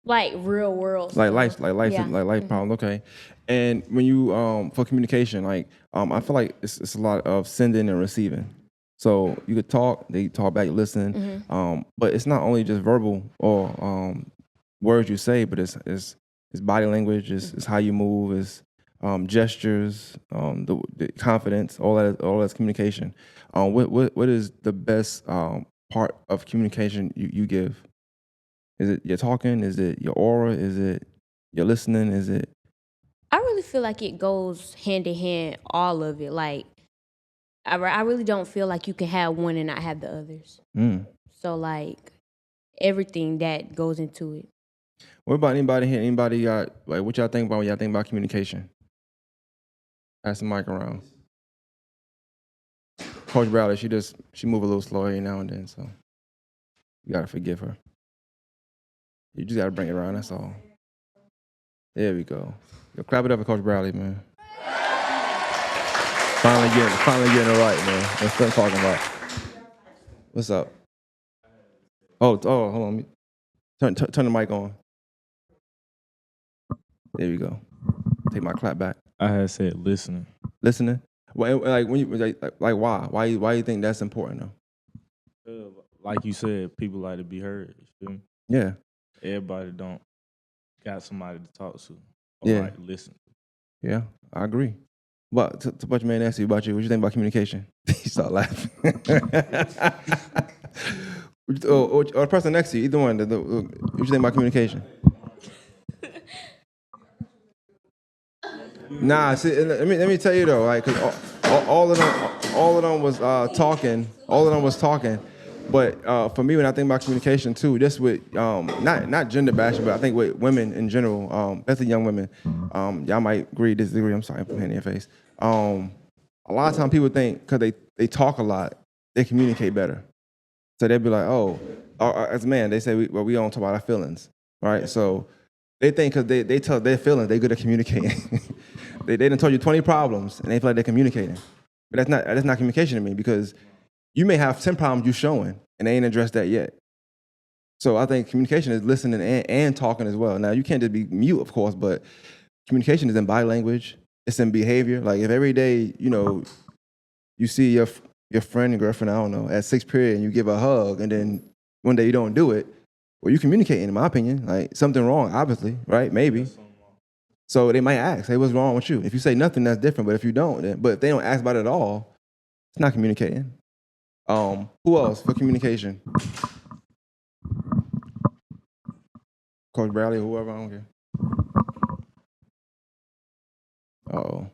like real world Like stuff. life Yeah. life problems. Okay, and when you for communication, like I feel like it's a lot of sending and receiving. So you could talk, they talk back, listen. But it's not only just verbal or words you say, but it's body language, it's how you move, it's gestures, the confidence, all that's communication. What is the best part of communication you give? Is it your talking? Is it your aura? Is it your listening? Is it? I really feel like it goes hand in hand, all of it. Like, I really don't feel like you can have one and not have the others. So, like, everything that goes into it. What about anybody here? Anybody got, like, what y'all think about when y'all think about communication? Pass the mic around. Coach Bradley, she move a little slow every now and then, so you gotta forgive her. You just gotta bring it around, that's all. There we go. Yo, clap it up for Coach Bradley, man. Finally getting it right, man. That's what I'm talking about. What's up? Oh, hold on. Turn the mic on. There we go. Take my clap back. I had said listening. Listening? Well, like when you like why? Why you think that's important though? Like you said, people like to be heard. You feel me? Yeah. Everybody don't got somebody to talk to or Yeah. like listen. Yeah, I agree. But to bunch of man ask you about you, what you think about communication? You start laughing. or the person next to you, either one. What you think about communication? Nah, see, let me tell you though, like, 'cause all of them was talking. All of them was talking. But for me, when I think about communication too, just with not gender bashing, but I think with women in general, especially young women, y'all might agree, disagree. I'm sorry, I'm putting in your face. A lot of times people think because they talk a lot, they communicate better. So they'd be like, oh, as a man, they say we don't talk about our feelings, right? So they think because they tell their feelings, they're good at communicating. they done told you 20 problems and they feel like they're communicating, but that's not communication to me because you may have 10 problems you showing and they ain't addressed that yet. So I think communication is listening and talking as well. Now you can't just be mute, of course, but communication is in body language. It's in behavior. Like if every day, you see your friend and girlfriend, I don't know, at sixth period and you give a hug and then one day you don't do it, well, you communicating, in my opinion. Like something wrong, obviously, right? Maybe. So they might ask, hey, what's wrong with you? If you say nothing, that's different. But if you don't, but if they don't ask about it at all, it's not communicating. Who else for communication? Coach Bradley or whoever, I don't care. Uh-oh.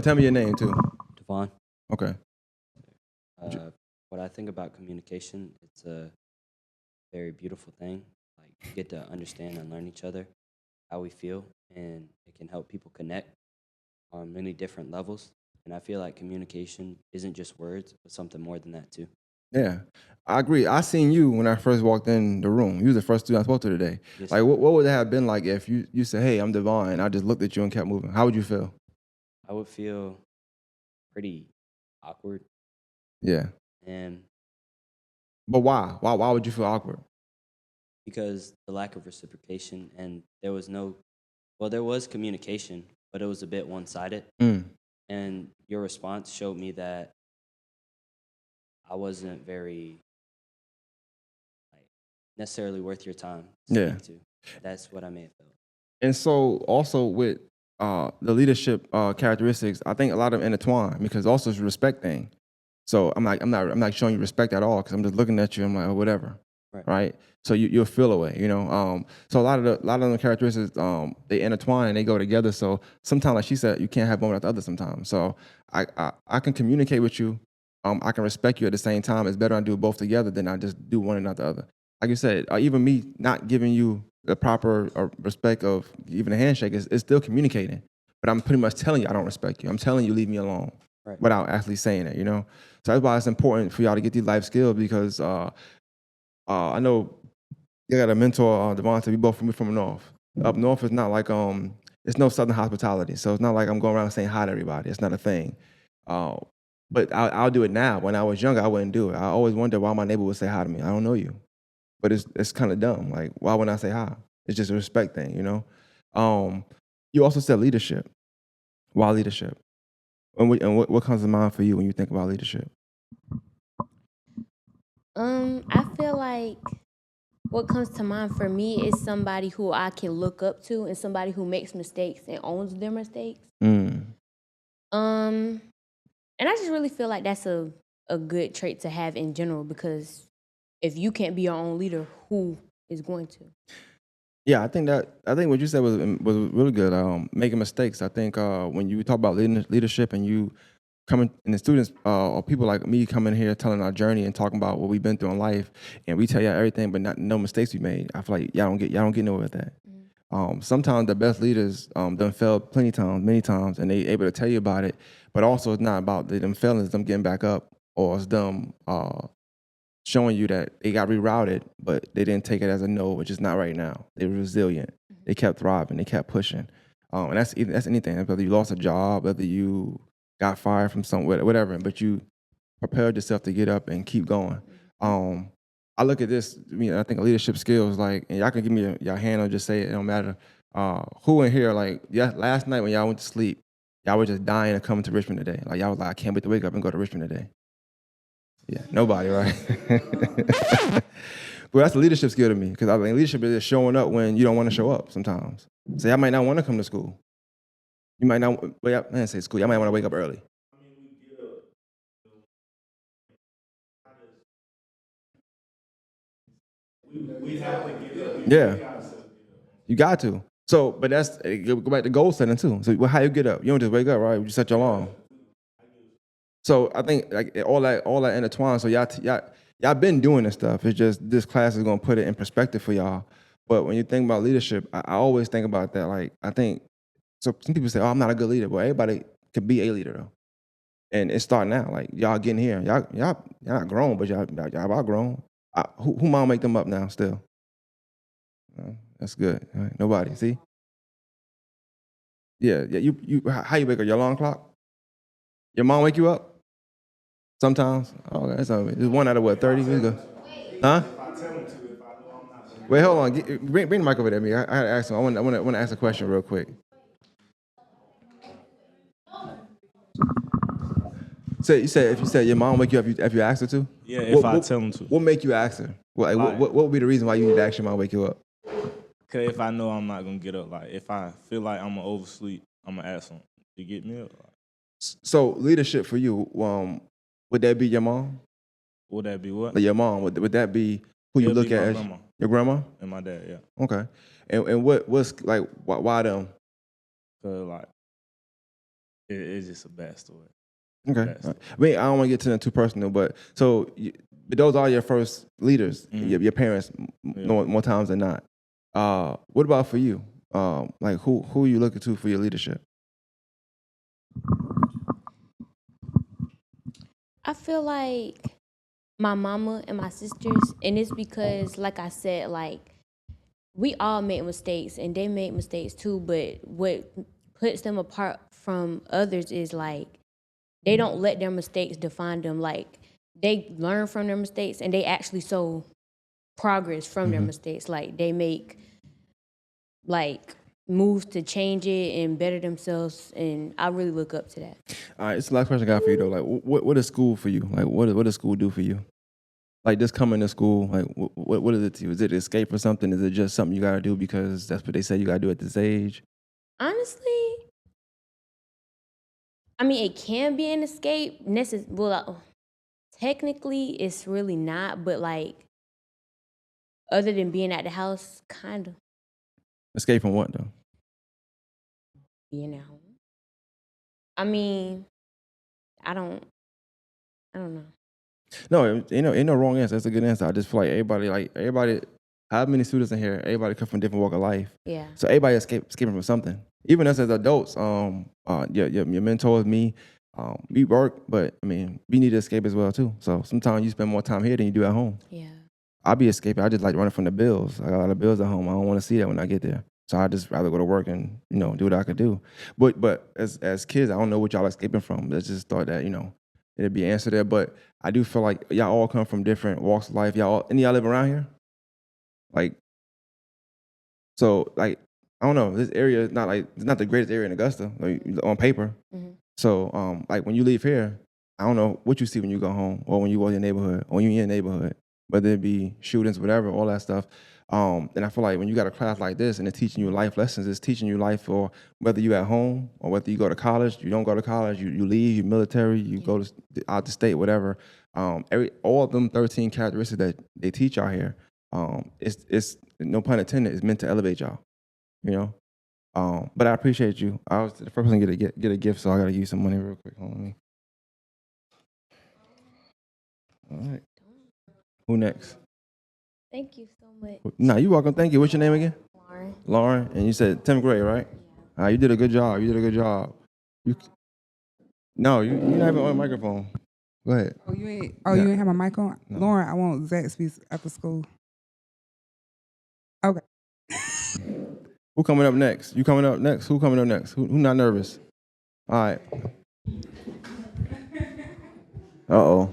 Tell me your name too. Devon, Okay. what I think about communication, it's a very beautiful thing. Like you get to understand and learn each other, how we feel, and it can help people connect on many different levels. And I feel like communication isn't just words, but something more than that too. Yeah, I agree. I seen you when I first walked in the room. You was the first student I spoke to today. Yes, Like, what would it have been like if you said, hey, I'm Devon, and I just looked at you and kept moving? How would you feel? I would feel pretty awkward, Yeah. and But why? Why would you feel awkward? because the lack of reciprocation, and there was no, well, there was communication, but it was a bit one-sided. Mm. And your response showed me that I wasn't very like necessarily worth your time to Yeah. speak to. That's what I may have felt. And so also with the leadership characteristics, I think a lot of them intertwine because also it's a respect thing. So I'm not showing you respect at all because I'm just looking at you. I'm like, oh, whatever, right? So you'll feel away, you know. So a lot of the characteristics they intertwine and they go together. So sometimes, like she said, you can't have one without the other. Sometimes, so I can communicate with you. I can respect you at the same time. It's better I do both together than I just do one and not the other. Like you said, even me not giving you the proper respect of even a handshake is still communicating. But I'm pretty much telling you I don't respect you. I'm telling you leave me alone without actually saying it, you know? So that's why it's important for y'all to get these life skills because I know you got a mentor, Devontae, we both from the north. Up north is not like, it's no southern hospitality. So it's not like I'm going around saying hi to everybody. It's not a thing. But I'll do it now. When I was younger, I wouldn't do it. I always wonder why my neighbor would say hi to me. I don't know you. But it's kind of dumb. Like, why wouldn't I say hi? It's just a respect thing, you know? You also said leadership. Why leadership? And what comes to mind for you when you think about leadership? I feel like what comes to mind for me is somebody who I can look up to and somebody who makes mistakes and owns their mistakes. Mm. And I just really feel like that's a good trait to have in general because if you can't be your own leader, who is going to? Yeah, I think what you said was really good. Making mistakes. I think when you talk about leadership and you coming and the students or people like me coming here telling our journey and talking about what we've been through in life, and we tell y'all everything, but no mistakes we made. I feel like y'all don't get nowhere with that. Sometimes the best leaders done failed many times, and they able to tell you about it. But also, it's not about them failing; it's them getting back up, or it's them showing you that they got rerouted, but they didn't take it as a no, which is not right now. They were resilient. They kept thriving. They kept pushing. And that's anything. Whether you lost a job, whether you got fired from somewhere, whatever, but you prepared yourself to get up and keep going. I look at this, I think leadership skills, like, and y'all can give me your hand or just say it don't matter. Who in here, like, last night when y'all went to sleep, y'all were just dying to come to Richmond today. Like, y'all was like, I can't wait to wake up and go to Richmond today. Yeah, nobody, right? But that's a leadership skill to me because I think leadership is just showing up when you don't want to show up sometimes. So y'all might not want to come to school. You might not, well, I didn't say school. Y'all might want to wake up early. We have to get up. Yeah. You got to. So, but that's, go back to goal setting too. So how you get up? You don't just wake up, right? You set your alarm. So I think like all that intertwined. So y'all been doing this stuff. It's just this class is gonna put it in perspective for y'all. But when you think about leadership, I always think about that. Like I think so. Some people say, "Oh, I'm not a good leader." Well, everybody could be a leader though, and it's starting now. Like y'all getting here. Y'all not grown, but y'all outgrown. Who mom make them up now? Still, that's good. All right, nobody. See. Yeah. You. How you wake up? Your alarm clock? Your mom wake you up? Sometimes. Oh, that's it's 1 out of what, 30? Let's go. Huh? Wait, hold on. Bring the mic over there, me. I had to ask him. I want to ask a question real quick. So you said if you said your mom wake you up if you asked her to? Yeah, if I tell them to. What make you ask her? Like- What would be the reason why you need to ask your mom wake you up? Cause if I know I'm not gonna get up, like if I feel like I'm gonna oversleep, I'm gonna ask them to get me up. Like, So leadership for you, would that be your mom? would that be what? Like your mom, would that be who you It'll look be at my as grandma. your grandma? And my dad, yeah. Okay. And what's like why them? Cause like it's just a bad story. Okay. Best. I mean, I don't want to get to that too personal, but so but those are your first leaders, your parents, more times than not. What about for you? Like who are you looking to for your leadership? I feel like my mama and my sisters, and it's because, like I said, like we all make mistakes and they make mistakes too, but what puts them apart from others is like they don't let their mistakes define them. Like they learn from their mistakes and they actually show progress from their mistakes. Like they make like moves to change it and better themselves, and I really look up to that. All right, it's the last question I got for you though. Like, what is school for you? Like, what does school do for you? Like, just coming to school, like, what is it to you? Is it escape or something? Is it just something you gotta do because that's what they say you gotta do at this age? Honestly, I mean, it can be an escape. Technically, it's really not, but like, other than being at the house, kind of Escape from what though? being at home. I mean, I don't know. No, ain't no wrong answer. That's a good answer. I just feel like everybody, how many students in here? Everybody come from different walk of life. Yeah. So everybody escaping from something. Even us as adults, your mentors, me, we work, but I mean, we need to escape as well too. So sometimes you spend more time here than you do at home. Yeah. I'll be escaping. I just like running from the bills. I got a lot of bills at home. I don't want to see that when I get there. So I just rather go to work and do what I could do. But as kids, I don't know what y'all escaping from. I just thought that it'd be an answer there. But I do feel like y'all all come from different walks of life. Any of y'all live around here? Like, so like I don't know. This area is not the greatest area in Augusta, like on paper. So like when you leave here, I don't know what you see when you go home or when you go in your neighborhood or when you're in your neighborhood, whether it be shootings, whatever, all that stuff. And I feel like when you got a class like this and it's teaching you life lessons, it's teaching you life for whether you at home or whether you go to college, you don't go to college, you leave, you military, you go to out the state, whatever. All of them 13 characteristics that they teach out here, it's no pun intended, it's meant to elevate y'all. But I appreciate you. I was the first person to get a gift, so I gotta use some money real quick. Hold on. All right. Who next? Thank you so much. Nah, you're welcome. Thank you. What's your name again? Lauren. Lauren. And you said 10th grade, right? You did a good job. You not even on the microphone. Go ahead. You ain't have my mic on? No. Lauren, I want Zaxby's after school. Okay. Who coming up next? You coming up next? Who coming up next? Who not nervous? All right. Uh-oh.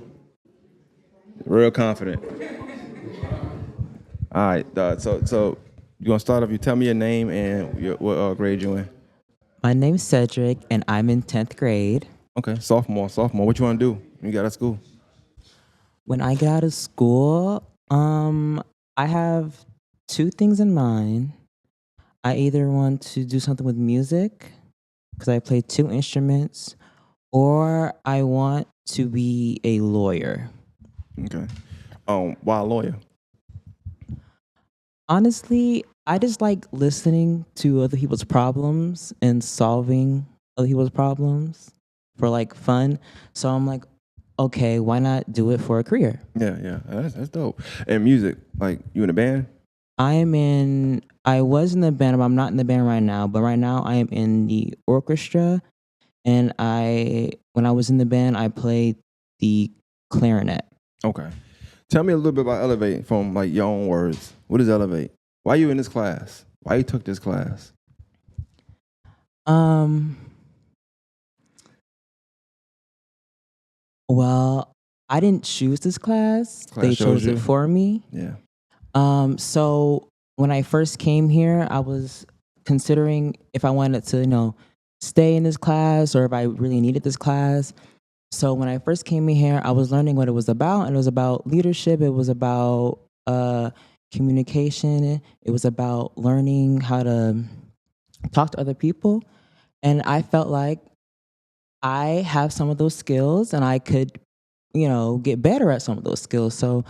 Real confident. All right. So you're going to start off. You tell me your name and what grade you in. My name's Cedric, and I'm in 10th grade. Okay. Sophomore. What you want to do when you get out of school? When I get out of school, I have two things in mind. I either want to do something with music, because I play 2 instruments, or I want to be a lawyer. Okay. Why a lawyer? Honestly, I just like listening to other people's problems and solving other people's problems for like fun. So I'm like, okay, why not do it for a career? Yeah. That's dope. And music, like you in a band? I was in the band, but I'm not in the band right now. But right now I am in the orchestra, and when I was in the band, I played the clarinet. Okay. Tell me a little bit about Elevate from like your own words. What is Elevate? Why you in this class? Why you took this class? Well, I didn't choose this class. They chose it for me. Yeah. So when I first came here, I was considering if I wanted to, stay in this class or if I really needed this class. So when I first came in here, I was learning what it was about, and it was about leadership. It was about communication. It was about learning how to talk to other people. And I felt like I have some of those skills, and I could, get better at some of those skills. So,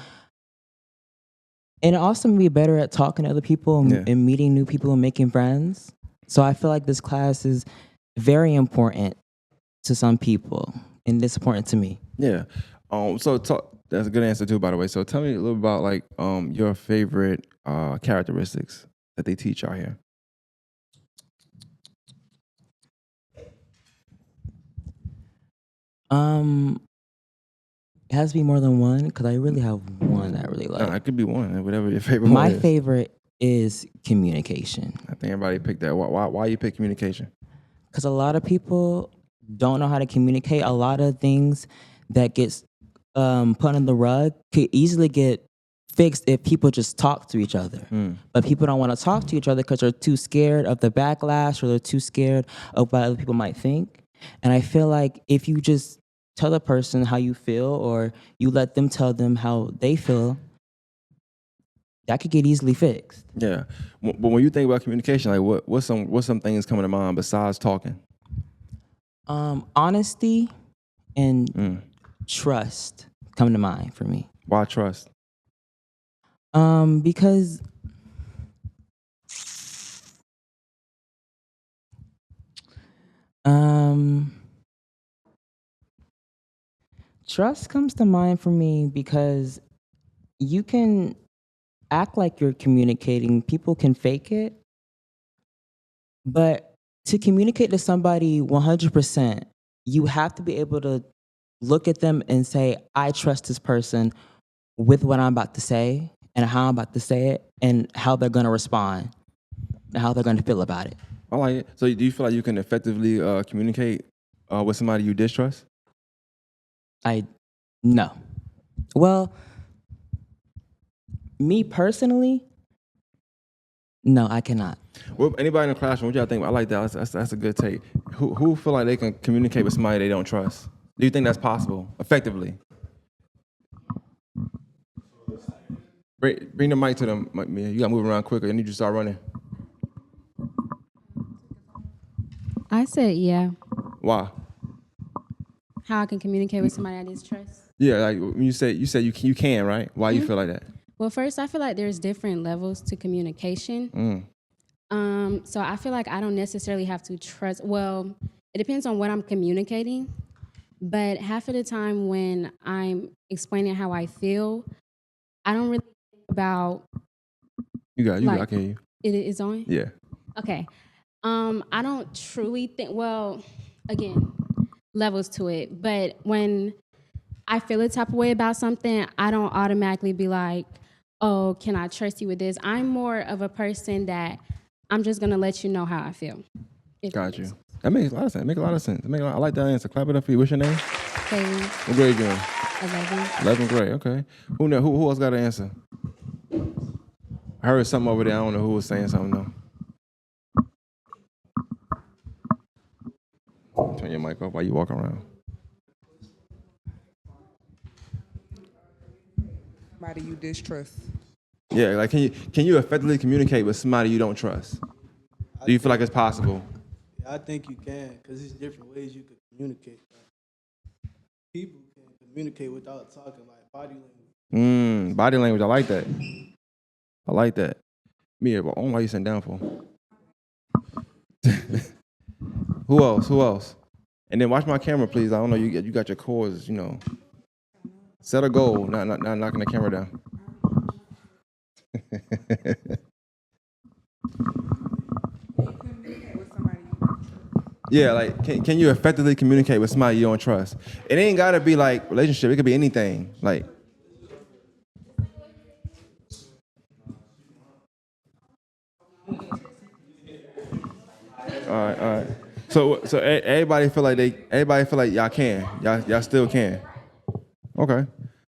and also be better at talking to other people and meeting new people and making friends. So I feel like this class is very important to some people, and it's important to me. Yeah. That's a good answer too, by the way. So tell me a little about like your favorite characteristics that they teach out here. It has to be more than one because I really have one that I really like. No, it could be one, whatever your favorite one My is. favorite is communication. I think everybody picked that. Why you pick communication? Because a lot of people don't know how to communicate. A lot of things that gets put on the rug could easily get fixed if people just talk to each other. But people don't want to talk to each other because they're too scared of the backlash, or they're too scared of what other people might think. And I feel like if you just tell the person how you feel, or you let them tell them how they feel, that could get easily fixed. Yeah, but when you think about communication, like what's some things coming to mind besides talking? Honesty and trust come to mind for me. Why trust? Because trust comes to mind for me because you can act like you're communicating. People can fake it. But to communicate to somebody 100%, you have to be able to look at them and say, I trust this person with what I'm about to say and how I'm about to say it and how they're going to respond and how they're going to feel about it. I like it. So do you feel like you can effectively communicate with somebody you distrust? No. Well, me personally, no, I cannot. Well, anybody in the classroom, what y'all think? I like that. That's a good take. Who feel like they can communicate with somebody they don't trust? Do you think that's possible effectively? Bring the mic to them. You got to move around quicker. I need you to start running. I said, yeah. Why? How I can communicate with somebody I distrust? Yeah, like when you said you can, right? Why you feel like that? Well, first, I feel like there's different levels to communication. So I feel like I don't necessarily have to trust. Well, it depends on what I'm communicating. But half of the time when I'm explaining how I feel, I don't really think about. You got I can hear you. It is on? Yeah. Okay. I don't truly think. Well, again, levels to it. But when I feel a type of way about something, I don't automatically be like, oh, can I trust you with this? I'm more of a person that I'm just going to let you know how I feel. Got you. That makes a lot of sense. I like that answer. Clap it up for you. What's your name? Kaylee. What grade you in? 11. 11th grade. Okay. Who else got an answer? I heard something over there. I don't know who was saying something though. Turn your mic off while you walk around. Somebody you distrust. Yeah, like can you effectively communicate with somebody you don't trust? Do you feel like it's possible? I think you can, because there's different ways you can communicate. People can communicate without talking, like body language. Body language. I like that. Mia, but why you sitting down for? Who else? And then watch my camera, please. I don't know. You got your chords. Set a goal. Not knocking the camera down. Yeah, like can you effectively communicate with somebody you don't trust? It ain't gotta be like relationship. It could be anything. Like, all right. So everybody feel like y'all can. Y'all still can. Okay.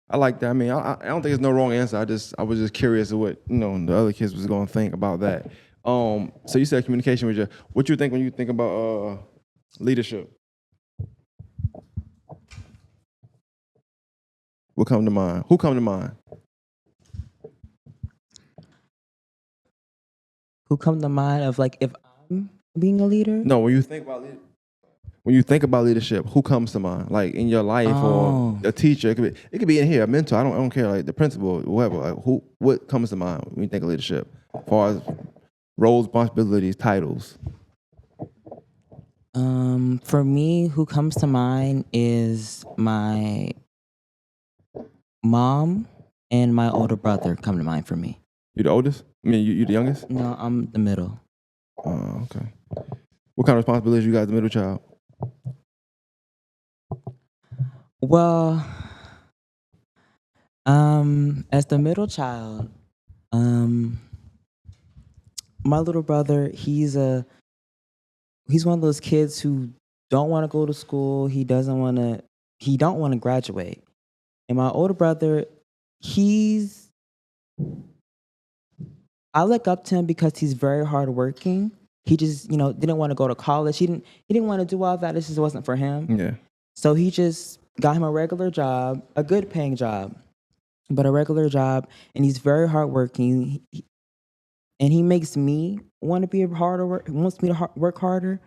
I like that. I mean, I don't think there's no wrong answer. I was just curious of what the other kids was gonna think about that. So you said communication was what you think when you think about leadership? What come to mind? Who come to mind? Who come to mind of like if I'm being a leader? No, when you think about leadership, who comes to mind? Like in your life or a teacher? It could be in here, a mentor. I don't care. Like the principal, whoever. Like what comes to mind when you think of leadership? As far as roles, responsibilities, titles. For me, who comes to mind is my mom and my older brother come to mind for me. You the oldest? I mean, you the youngest? No, I'm the middle. Oh, okay. What kind of responsibilities you got as the middle child? Well, as the middle child, my little brother, he's one of those kids who don't want to go to school. He don't want to graduate. And my older brother, I look up to him because he's very hardworking. He just, didn't want to go to college. He didn't want to do all that. This just wasn't for him. Yeah. So he just got him a regular job, a good paying job, but a regular job. And he's very hardworking. And he makes me want to be wants me to work harder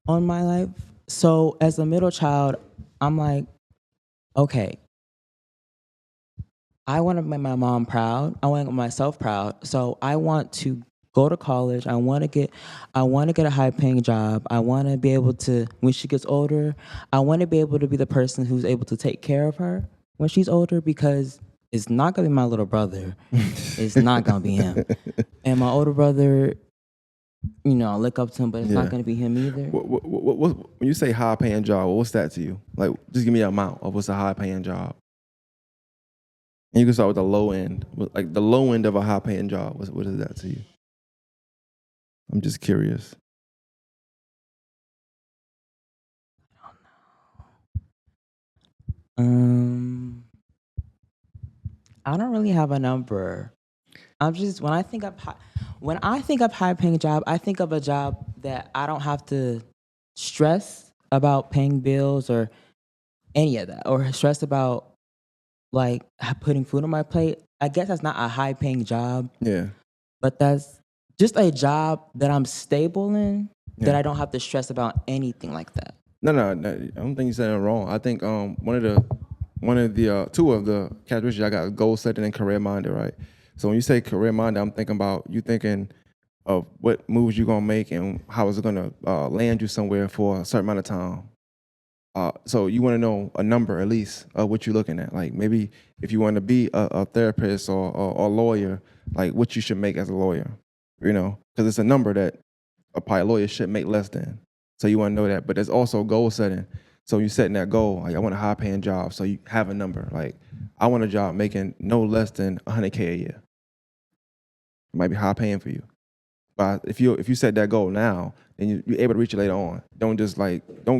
on my life. So as a middle child, I'm like, okay, I want to make my mom proud. I want to make myself proud. So I want to go to college. I want to get a high paying job. I want to be able to, when she gets older, I want to be able to be the person who's able to take care of her when she's older, because it's not going to be my little brother. It's not going to be him. And my older brother, I look up to him, but it's not going to be him either. What, when you say high paying job, what's that to you? Like, just give me an amount of what's a high paying job. And you can start with the low end. Like the low end of a high paying job, what is that to you? I'm just curious. I don't really have a number. I'm just when I think of high paying job, I think of a job that I don't have to stress about paying bills or any of that, or stress about like putting food on my plate. I guess that's not a high paying job. Yeah. But that's just a job that I'm stable in, that I don't have to stress about anything like that. No, I don't think you said it wrong. I think one of the two of the characteristics I got is goal setting and career minded, right? So when you say career minded, I'm thinking about you thinking of what moves you're gonna make and how is it gonna land you somewhere for a certain amount of time. So you want to know a number at least of what you're looking at. Like maybe if you want to be a therapist or a lawyer, like what you should make as a lawyer, because it's a number that probably a lawyer should make less than. So you want to know that. But there's also goal setting. So you're setting that goal. Like I want a high paying job. So you have a number. Like I want a job making no less than $100K a year. It might be high paying for you. But if you set that goal now, then you're able to reach it later on. Don't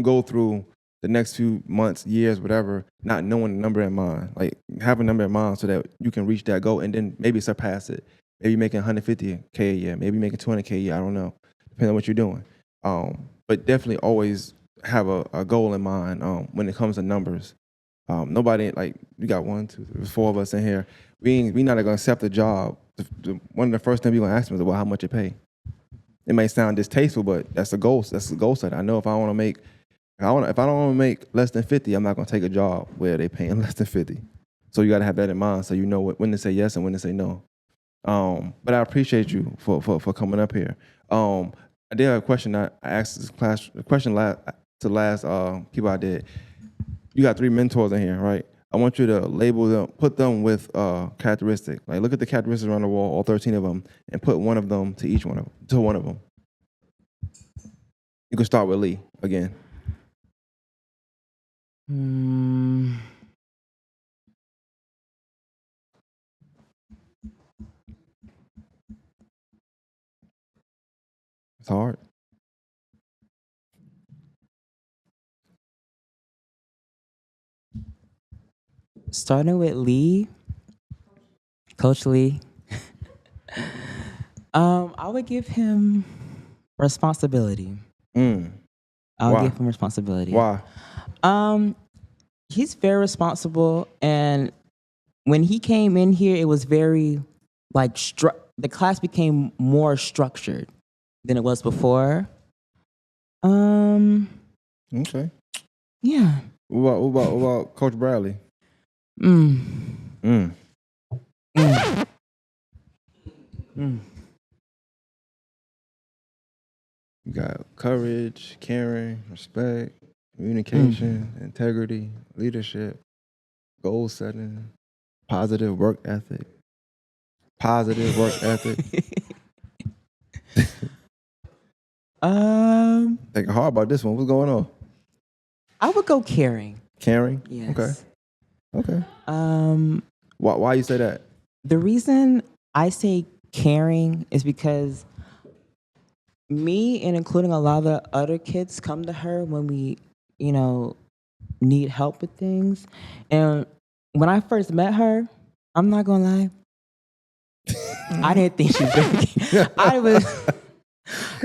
go through the next few months, years, whatever, not knowing the number in mind. Like have a number in mind so that you can reach that goal and then maybe surpass it. Maybe making $150K a year, maybe making $200K a year. I don't know, depending on what you're doing. But definitely always have a goal in mind when it comes to numbers. Nobody, like, you got 1, 2, 3, 4 of us in here. We not gonna accept a job. One of the first things we're gonna ask them is, well, how much it pay? It may sound distasteful, but that's the goal. That's the goal set. I know if I don't want to make less than 50, I'm not gonna take a job where they paying less than 50. So you gotta have that in mind so you know when to say yes and when to say no. But I appreciate you for coming up here. I did have a question. I asked this class a question to last people I did. You got 3 mentors in here, right? I want you to label them, put them with characteristics. Like look at the characteristics on the wall, all 13 of them, and put one of them to one of them. You can start with Lee again. It's hard. Starting with Lee, Coach Lee, I would give him responsibility. I would give him responsibility. Why? He's very responsible, and when he came in here, it was very like the class became more structured than it was before. Okay. Yeah. What about Coach Bradley? Mm. You got courage, caring, respect, communication, integrity, leadership, goal setting, positive work ethic. Positive work ethic. Thinking hard about this one. What's going on? I would go caring. Caring? Yes. Okay. Why you say that? The reason I say caring is because me and including a lot of the other kids come to her when we, need help with things. And when I first met her, I'm not gonna lie, I didn't think she was very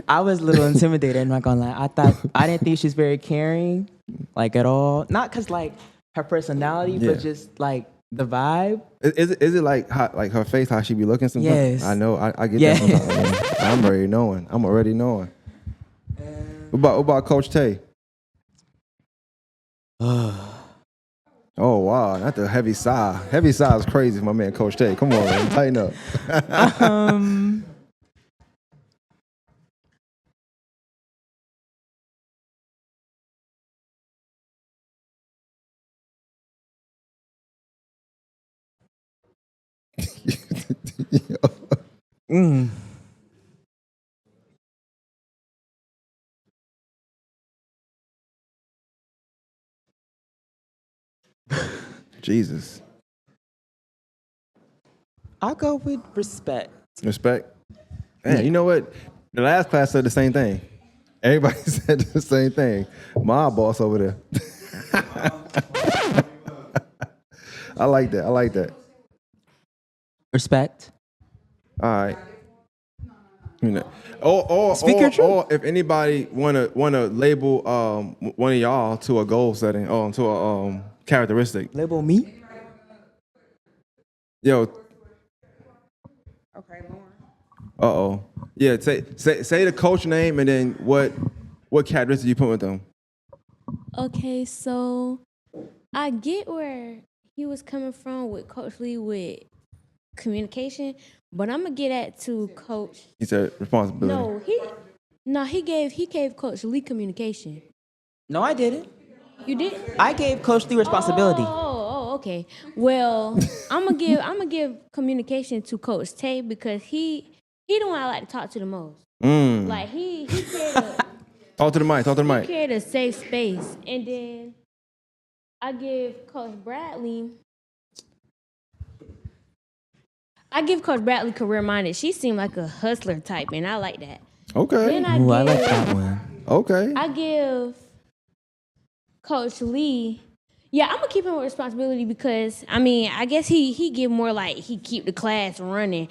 I was a little intimidated, I'm not gonna lie. I didn't think she's very caring, like at all. Not cause like her personality, but just like the vibe. Is it like how, like her face, how she be looking sometimes? Yes. I know. I get that sometimes. I'm already knowing. What about Coach Tay? Oh wow, that's a heavy sigh. Heavy sigh is crazy, my man, Coach Tay. Come on, man, tighten up. Jesus. I'll go with respect. Respect. Man, you know what? The last class said the same thing. Everybody said the same thing. My boss over there. I like that. Respect. All right. Or if anybody wanna label one of y'all to a goal setting, to a characteristic. Label me? Yo. Okay, Lauren. Uh-oh. Yeah, say the coach name and then what characteristic you put with them. Okay, so I get where he was coming from with Coach Lee with communication, but I'm gonna get at to Coach. He said responsibility. He gave Coach Lee communication. No, I didn't. You did? I gave Coach Lee responsibility. Oh, okay. Well, I'm gonna give communication to Coach Tay because he the one I like to talk to the most. Like he Talk to the mic. He created a safe space, and then I give Coach Bradley career minded. She seemed like a hustler type, and I like that. Okay. Then I like that one. Okay. I give Coach Lee. Yeah, I'm gonna keep him with responsibility because I guess he give more like he keep the class running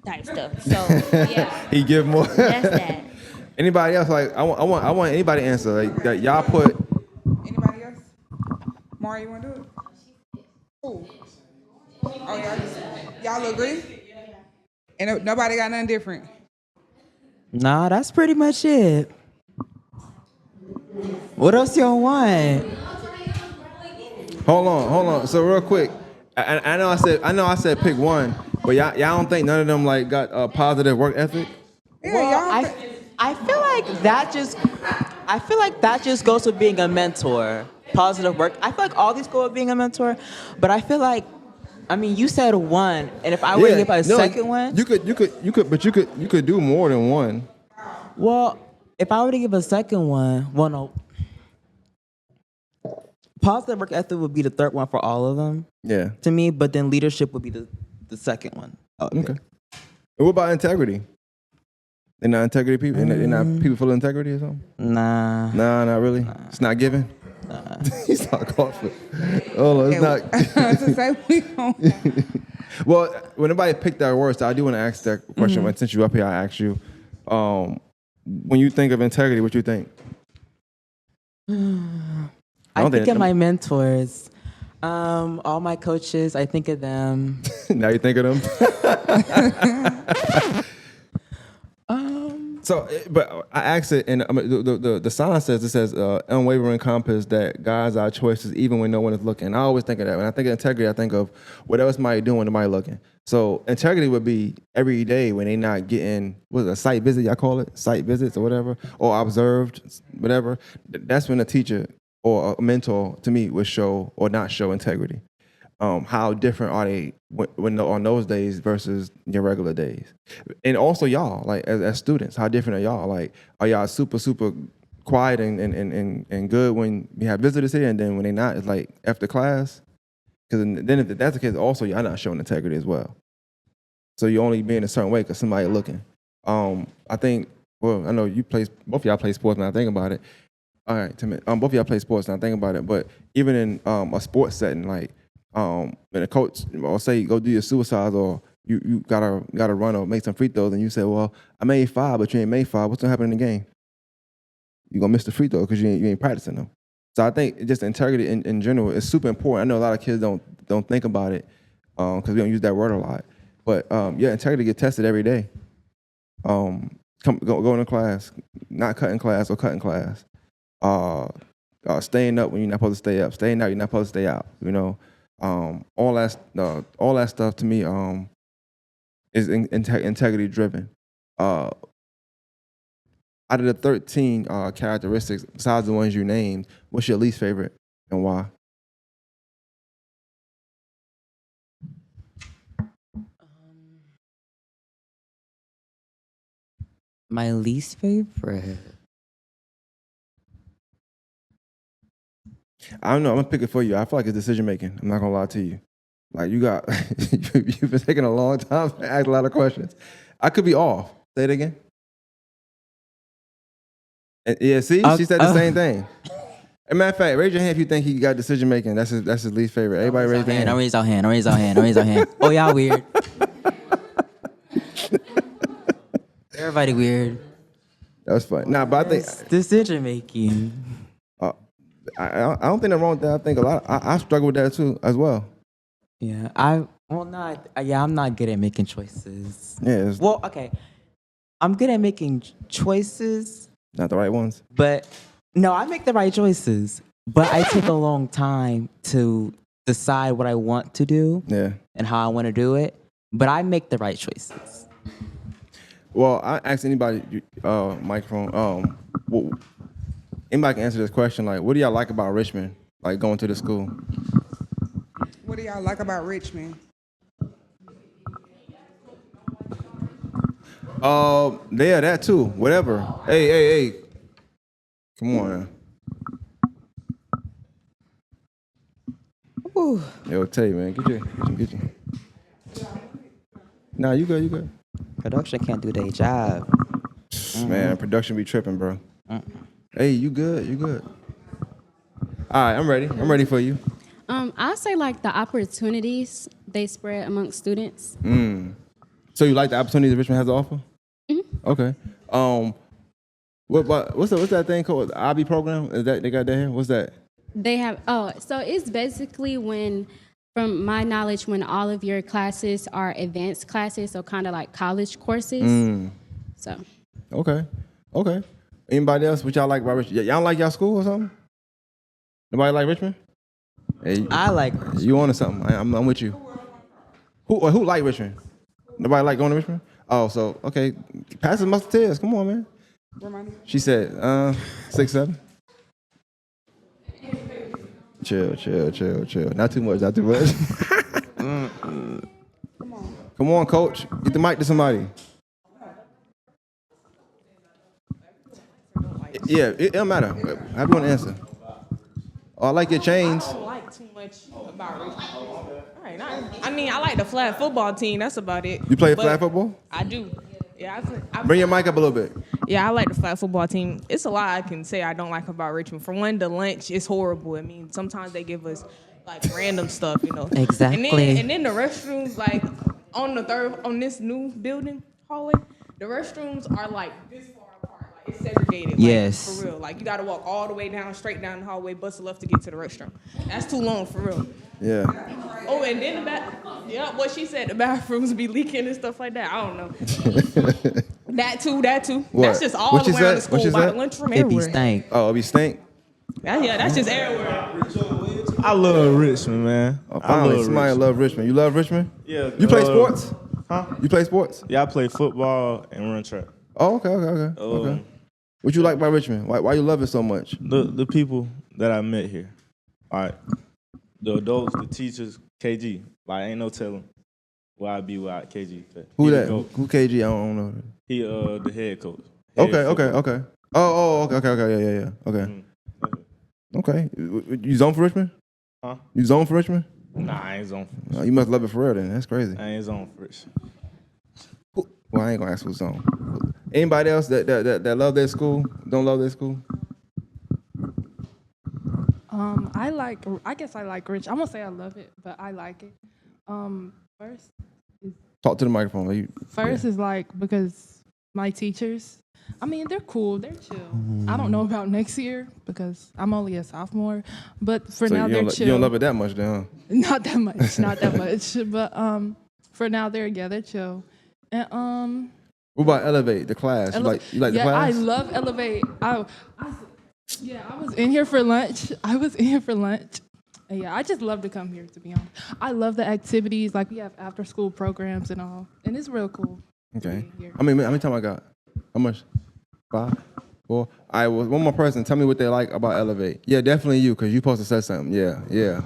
type stuff. So yeah, He give more. that's that. Anybody else? Like I want anybody to answer. Like that y'all put. Anybody else? Mari, you want to do it? Oh, y'all agree? And nobody got nothing different? Nah, that's pretty much it. What else y'all want? Hold on. So real quick, I know I said pick one, but y'all don't think none of them like got a positive work ethic? Yeah, Well, I feel like that just goes with being a mentor. Positive work. I feel like all these go with being a mentor, but I feel like, you said one, and if I were to give a second one, you could do more than one. Well, if I were to give a second one, no. Positive work ethic would be the third one for all of them. Yeah. To me, but then leadership would be the second one. Okay. And what about integrity? They're not integrity people? They're not people full of integrity or something? Nah. Nah, not really. It's not given. Nah. He's not coughing. Oh, it's not. To say we don't. Well, when nobody picked that word, so I do want to ask that question. Mm-hmm. Since you up here, I ask you. When you think of integrity, what you think? I think of my mentors. All my coaches, I think of them. Now you think of them. So, but I asked it, and the sign says, it says unwavering compass that guides our choices even when no one is looking. I always think of that. When I think of integrity, I think of whatever somebody doing, nobody looking. So integrity would be every day when they not getting, what is it, a site visit, y'all call it? Site visits or whatever, or observed, whatever. That's when a teacher or a mentor, to me, would show or not show integrity. How different are they when on those days versus your regular days? And also y'all, like as students, how different are y'all? Like, are y'all super quiet and good when you have visitors here, and then when they not, it's like after class? Because then if that's the case, also y'all not showing integrity as well. So you only being a certain way because somebody looking. I think. Well, I know both of y'all play sports. When I think about it, all right, Tim. Both of y'all play sports. And I think about it, but even in a sports setting, like. When a coach or say go do your suicides or you gotta run or make some free throws and you say, well, I made 5, but you ain't made 5. What's gonna happen in the game? You gonna miss the free throw because you ain't practicing them. So I think just integrity in general is super important. I know a lot of kids don't think about it because we don't use that word a lot. But yeah, integrity get tested every day. Going to class, not cutting class or cutting class. Staying up when you're not supposed to stay up. Staying out, you're not supposed to stay out. You know. All that stuff to me is integrity driven. Out of the 13 characteristics, besides the ones you named, what's your least favorite and why? My least favorite. I don't know. I'm gonna pick it for you. I feel like it's decision making. I'm not gonna lie to you. Like you've been taking a long time to ask a lot of questions. I could be off. Say it again. Yeah, see, she said the same thing. As a matter of fact, raise your hand if you think he got decision making. That's his least favorite. Everybody raise their hand. Don't raise our hand. Don't raise our hand. Don't raise our hand. Oh, y'all weird. Everybody weird. That was fun. Nah, but I think decision making. I don't think that's wrong with that. I think a lot. I struggle with that too as well. Yeah, I'm not good at making choices. Yeah. Well, okay, I'm good at making choices. Not the right ones. But no, I make the right choices. But I take a long time to decide what I want to do. Yeah. And how I want to do it. But I make the right choices. Well, I asked anybody, microphone. Anybody can answer this question. Like, what do y'all like about Richmond? Like going to the school. What do y'all like about Richmond? Yeah, that too. Whatever. Hey. Come on now. Ooh. Yo, tell you, man. Get you. Nah, you good. Production can't do their job. Man, production be tripping, bro. Hey, you good. All right, I'm ready for you. I say like the opportunities they spread amongst students. So you like the opportunities Richmond has to offer? Mm-hmm. Okay. What's that thing called? The IB program? Is that they got that here? What's that? They have so it's basically when, from my knowledge, when all of your classes are advanced classes, so kind of like college courses. So. Okay. Anybody else? What y'all like about Richmond? Y'all like y'all school or something? Nobody like Richmond? Hey, I like Richmond. You on to something? I'm with you. Who like Richmond? Nobody like going to Richmond? Oh, so okay. Pass the musketeers. Come on, man. She said 6'7". Chill. Not too much. Come on, coach. Get the mic to somebody. Yeah, it don't matter. How do you want to answer? Oh, I like your chains. I don't like too much about Richmond. All right, I like the flag football team. That's about it. You play flag football? I do. Yeah, Bring your mic up a little bit. Yeah, I like the flag football team. It's a lot I can say I don't like about Richmond. For one, the lunch is horrible. I mean, sometimes they give us like random stuff, you know. Exactly. And then the restrooms, like on this new building hallway, the restrooms are like this far apart. It's segregated. Like, Yes. for real. Like you got to walk all the way down, straight down the hallway, bust a left to get to the restroom. That's too long for real. Yeah. Oh, and then what she said, the bathrooms be leaking and stuff like that. I don't know. That too. What? That's just all What the she way around the said? What school she by said? the lunchroom It be everywhere. stank. Oh, it be stink. Yeah, that's just everywhere. I love Richmond, man. Oh, I finally, love somebody Richmond. love Richmond. You love Richmond? Yeah. You play sports? Huh? You play sports? Yeah, I play football and run track. Oh, okay. What you like about Richmond? Why you love it so much? The people that I met here, like the adults, the teachers, KG. Like ain't no telling where I be without KG. Who He the that? GOAT. Who KG? I don't know. He the head coach. Head Okay. football. Oh, okay. Yeah. Okay. Okay. You zone for Richmond? Huh? You zone for Richmond? Nah, I ain't zone. Oh, you must love it for real then. That's crazy. I ain't zone for Richmond. Well, I ain't gonna ask who's zone. Anybody else that love their school, don't love their school? I guess I like Rich. I'm gonna say I love it, but I like it. First Talk to the microphone. is like because my teachers, I mean, they're cool, they're chill. I don't know about next year because I'm only a sophomore, but for So now they're chill. You don't love it that much then, huh? Not that much, but for now they're chill. And What about Elevate, the class? You like the yeah, class? I love Elevate. I was in here for lunch. And yeah, I just love to come here, to be honest. I love the activities. Like, we have after-school programs and all. And it's real cool. Okay. How many time I got? How much? 5? 4? All right, well, one more person. Tell me what they like about Elevate. Yeah, definitely you, because you supposed to say something. Yeah.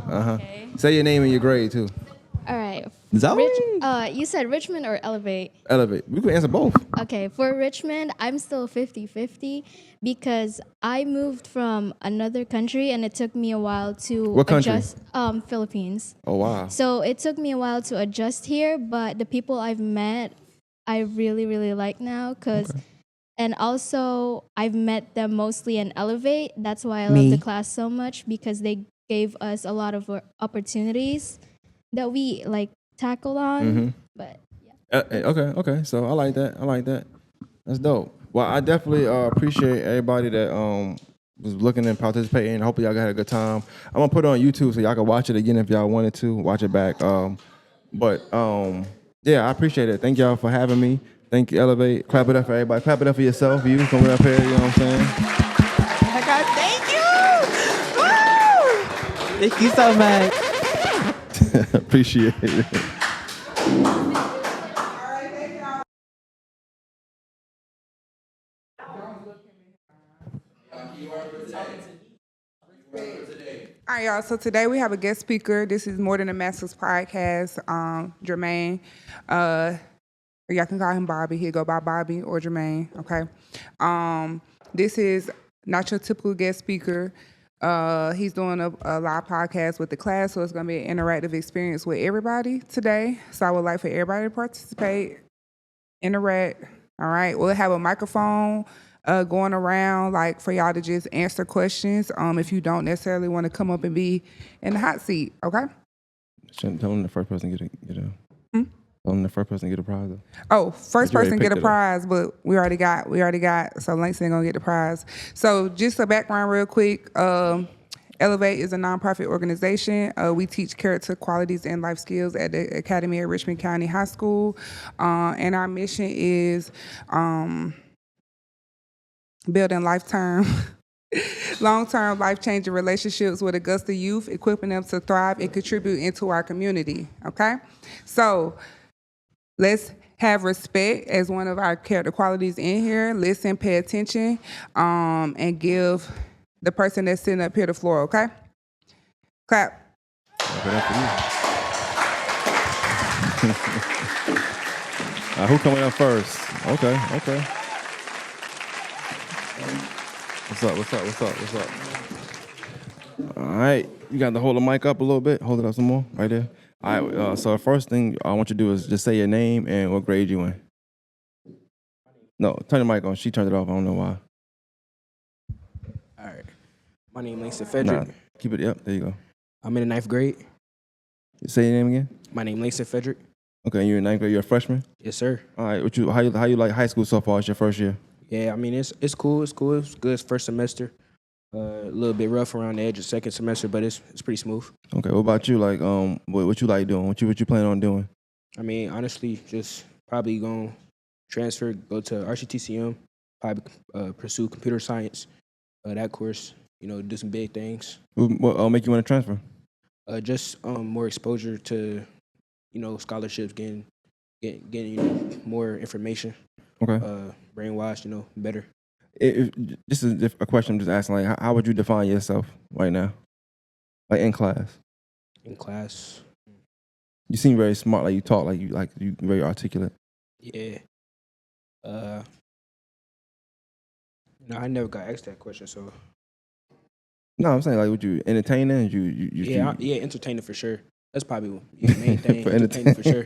Uh-huh. Okay. Say your name and your grade, too. All right. Zoe. You said Richmond or Elevate? Elevate. We can answer both. Okay, for Richmond, I'm still 50-50 because I moved from another country and it took me a while to What country? adjust. Philippines. Oh, wow. So it took me a while to adjust here, but the people I've met, I really, really like now and also I've met them mostly in Elevate. That's why I love the class so much because they gave us a lot of opportunities that we tackled on. Mm-hmm. But Okay. So I like that. That's dope. Well, I definitely appreciate everybody that was looking and participating. I hope y'all had a good time. I'm gonna put it on YouTube so y'all can watch it again if y'all wanted to watch it back. Yeah, I appreciate it. Thank y'all for having me. Thank you, Elevate. Clap it up for everybody. Clap it up for yourself. You coming up here. You know what I'm saying? Oh God, thank you. Woo! Thank you so much. Appreciate it. All right, y'all. So today we have a guest speaker. This is More Than a Masters podcast. Jermaine. Y'all can call him Bobby. He'll go by Bobby or Jermaine. Okay. This is not your typical guest speaker. He's doing a live podcast with the class, so it's going to be an interactive experience with everybody today. So I would like for everybody to participate, interact. All right. We'll have a microphone going around, like for y'all to just answer questions. If you don't necessarily want to come up and be in the hot seat, okay? Tell them the first person get a. Tell them the first person get a prize. Though. Oh, first You already person get a picked it up. prize, but we already got. So Langston gonna get the prize. So just a background, real quick. Elevate is a nonprofit organization. We teach character qualities and life skills at the Academy at Richmond County High School, and our mission is building long-term, life-changing relationships with Augusta youth, equipping them to thrive and contribute into our community, okay? So let's have respect as one of our character qualities in here. Listen, pay attention, and give the person that's sitting up here the floor, okay? Clap. Who coming up first? Okay. What's up? All right, you got to hold the mic up a little bit. Hold it up some more, right there. All right, so the first thing I want you to do is just say your name and what grade you in. No, turn the mic on. She turned it off. I don't know why. All right. My name is Langston Frederick. Nah, keep it, yep, there you go. I'm in the 9th grade. Say your name again. My name is Langston Frederick. Okay, you're in 9th grade. You're a freshman? Yes, sir. All right, how you like high school so far? It's your first year? Yeah, I mean it's cool. It's cool. It's good first semester. A little bit rough around the edge of second semester, but it's pretty smooth. Okay, what about you? Like, what you like doing? What you plan on doing? I mean, honestly, just probably gonna transfer, go to RCTCM, probably pursue computer science, that course. You know, do some big things. What make you want to transfer? Just more exposure to, scholarships, getting more information. Okay. Brainwash, better. This is a question I'm just asking. Like, how would you define yourself right now? Like in class. In class. You seem very smart. Like you talk. Like you very articulate. Yeah. No, I never got asked that question, so. No, I'm saying like, would you entertaining? Yeah, entertaining for sure. That's probably the main thing. Entertaining for sure.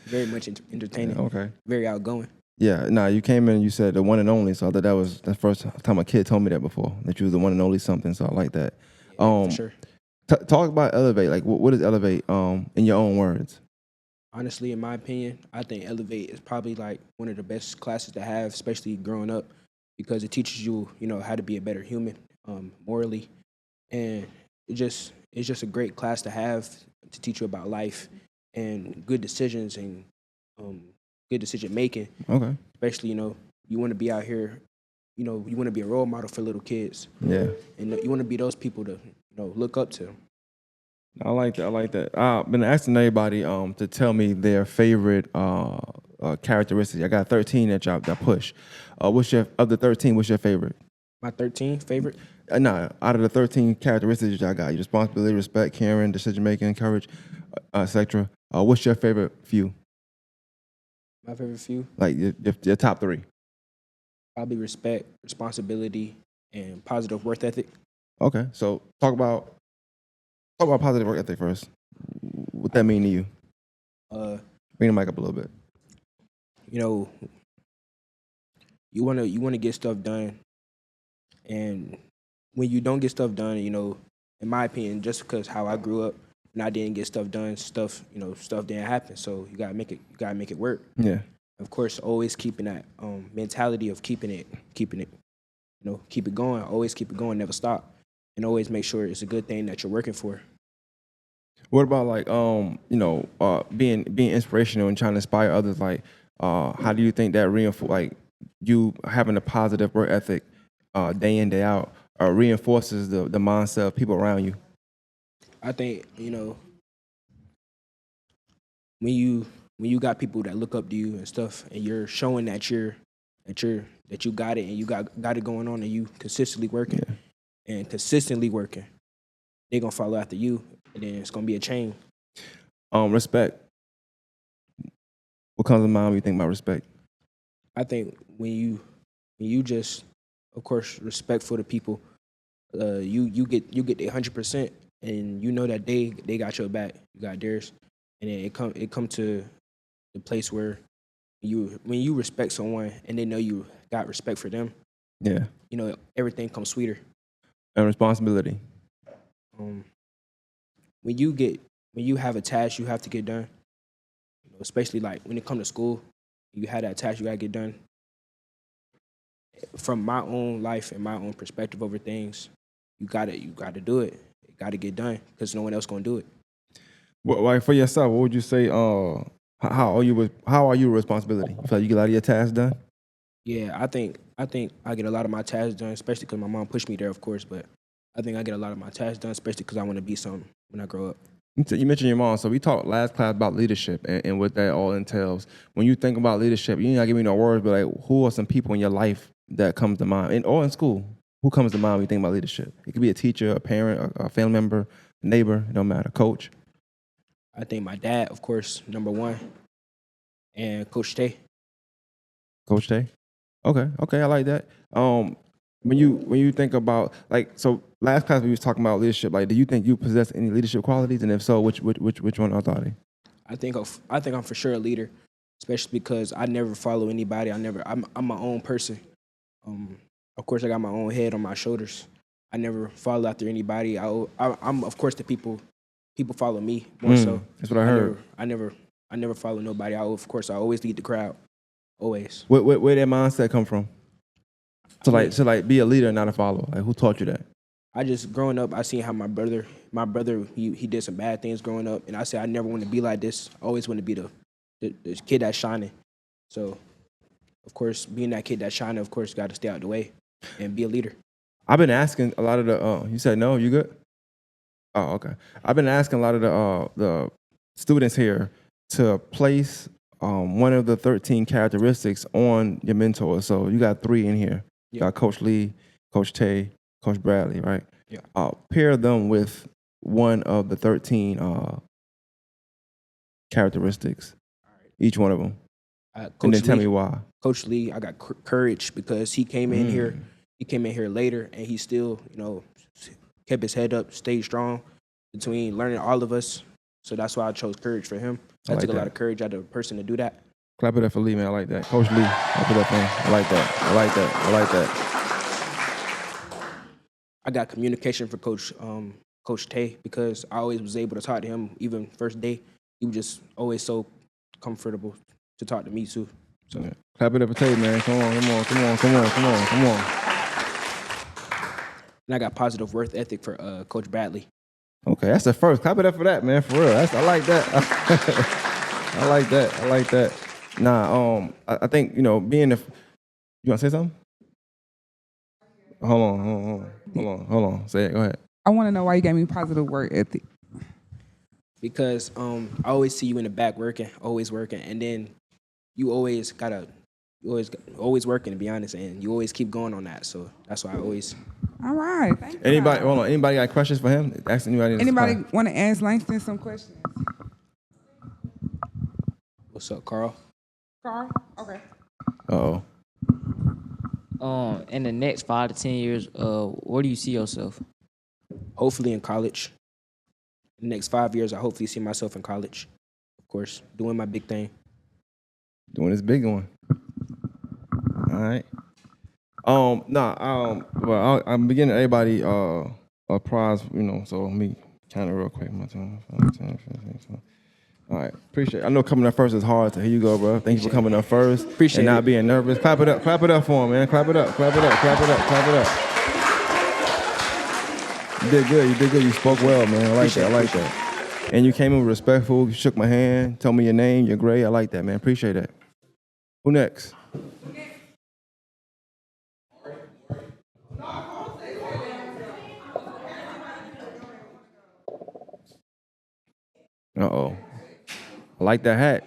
Very much entertaining. Yeah, okay. Very outgoing. Yeah, you came in and you said the one and only, so I thought that was the first time a kid told me that before, that you was the one and only something, so I like that. For sure. Talk about Elevate. Like, what is Elevate in your own words? Honestly, in my opinion, I think Elevate is probably like one of the best classes to have, especially growing up, because it teaches you, how to be a better human, morally, and it's just a great class to have to teach you about life and good decisions and good decision making. Okay. Especially, you want to be out here, you want to be a role model for little kids. Yeah. And you want to be those people to, look up to. I like that. I've been asking everybody to tell me their favorite characteristics. I got 13 that push. Of the 13, what's your favorite? My 13 favorite? Nah, out of the 13 characteristics I got, your responsibility, respect, caring, decision making, courage, etc. What's your favorite few? My favorite few? Like your top 3. Probably respect, responsibility, and positive work ethic. Okay, so talk about positive work ethic first. What that mean to you? Bring the mic up a little bit. You wanna get stuff done, and when you don't get stuff done, in my opinion, just because how I grew up and I didn't get stuff done, stuff didn't happen. So you gotta make it work. Yeah. Of course, always keeping that mentality of keeping it, keep it going. Always keep it going, never stop, and always make sure it's a good thing that you're working for. What about like being inspirational and trying to inspire others? Like, how do you think that like you having a positive work ethic day in, day out reinforces the mindset of people around you? I think when you got people that look up to you and stuff, and you're showing that you got it and you got it going on, and you consistently working they're gonna follow after you, and then it's gonna be a chain. Respect. What comes to mind when you think about respect? I think when you just, of course, respectful to people, you get the 100%, and you know that they got your back, you got theirs, and then it come to the place where when you respect someone and they know you got respect for them. Yeah. Everything comes sweeter. And responsibility. When you have a task you have to get done, especially like when it comes to school, you have that task you gotta get done. From my own life and my own perspective over things, you gotta do it. You gotta get done because no one else gonna do it. Well, like for yourself, what would you say? How are you with responsibility? You feel like you get a lot of your tasks done? Yeah, I think I get a lot of my tasks done, especially because my mom pushed me there, of course. But I think I get a lot of my tasks done, especially because I want to be something when I grow up. You mentioned your mom, so we talked last class about leadership and what that all entails. When you think about leadership, you ain't gotta give me no words, but like, who are some people in your life that comes to mind, or in school? Who comes to mind when you think about leadership? It could be a teacher, a parent, a family member, a neighbor. It don't matter. Coach. I think my dad, of course, number one, and Coach Tay. Coach Tay. Okay, I like that. When you think about so last class we was talking about leadership. Like, do you think you possess any leadership qualities, and if so, which one are they? I think I'm for sure a leader, especially because I never follow anybody. I'm my own person. Of course, I got my own head on my shoulders. I never follow after anybody. I'm of course the people follow me more so. That's what I heard. I never follow nobody. Of course, I always lead the crowd. Always. Where that mindset come from? So like be a leader, not a follower. Like who taught you that? I just growing up, I seen how my brother, he did some bad things growing up, and I said I never want to be like this. I always want to be the kid that's shining. So, of course, being that kid that's shining, of course, got to stay out the way and be a leader. I've been asking a lot of the. You said no. You good? Oh, okay. I've been asking a lot of the students here to place one of the 13 characteristics on your mentors. So you got 3 in here. You got Coach Lee, Coach Tay, Coach Bradley, right? Yeah. Pair them with one of the 13 characteristics, each one of them, and then tell me why. Coach Lee, I got courage because he came in here. He came in here later, and he still, kept his head up, stayed strong between learning all of us. So that's why I chose courage for him. I like took a that. lot of courage out of a person to do that. Clap it up for Lee, man. I like that. Coach Lee, clap it up, man. I like that. I like that. I like that. I got communication for Coach Tay because I always was able to talk to him. Even first day, he was just always so comfortable to talk to me too. So Yeah. Clap it up for Tay, man. Come on. And I got positive work ethic for Coach Bradley. Okay, that's the first. Clap it up for that, man. For real. I like that. I like that. Nah, I think, being the. You want to say something? Hold on. Say it. Go ahead. I want to know why you gave me positive work ethic. Because I always see you in the back always working, and then you always working, to be honest, and you always keep going on that. So that's why I always. All right. Thank you. Anybody got questions for him? Ask anybody. Anybody want to ask Langston some questions? What's up, Carl? Carl? Okay. Uh-oh. In the next 5 to 10 years, where do you see yourself? Hopefully in college. In the next 5 years, I hopefully see myself in college. Of course, doing my big thing. Doing this big one. All right. Well, I'm beginning everybody a prize, so me kind of real quick. My time. All right, appreciate it. I know coming up first is hard, so here you go, bro. Thank you for coming up first. Appreciate and not it. being nervous. Clap it up for him, man. Clap it up. You did good. You spoke well, man. I like that. And you came in respectful. You shook my hand, told me your name, your grade. I like that, man. Appreciate that. Who next? Uh-oh. I like that hat.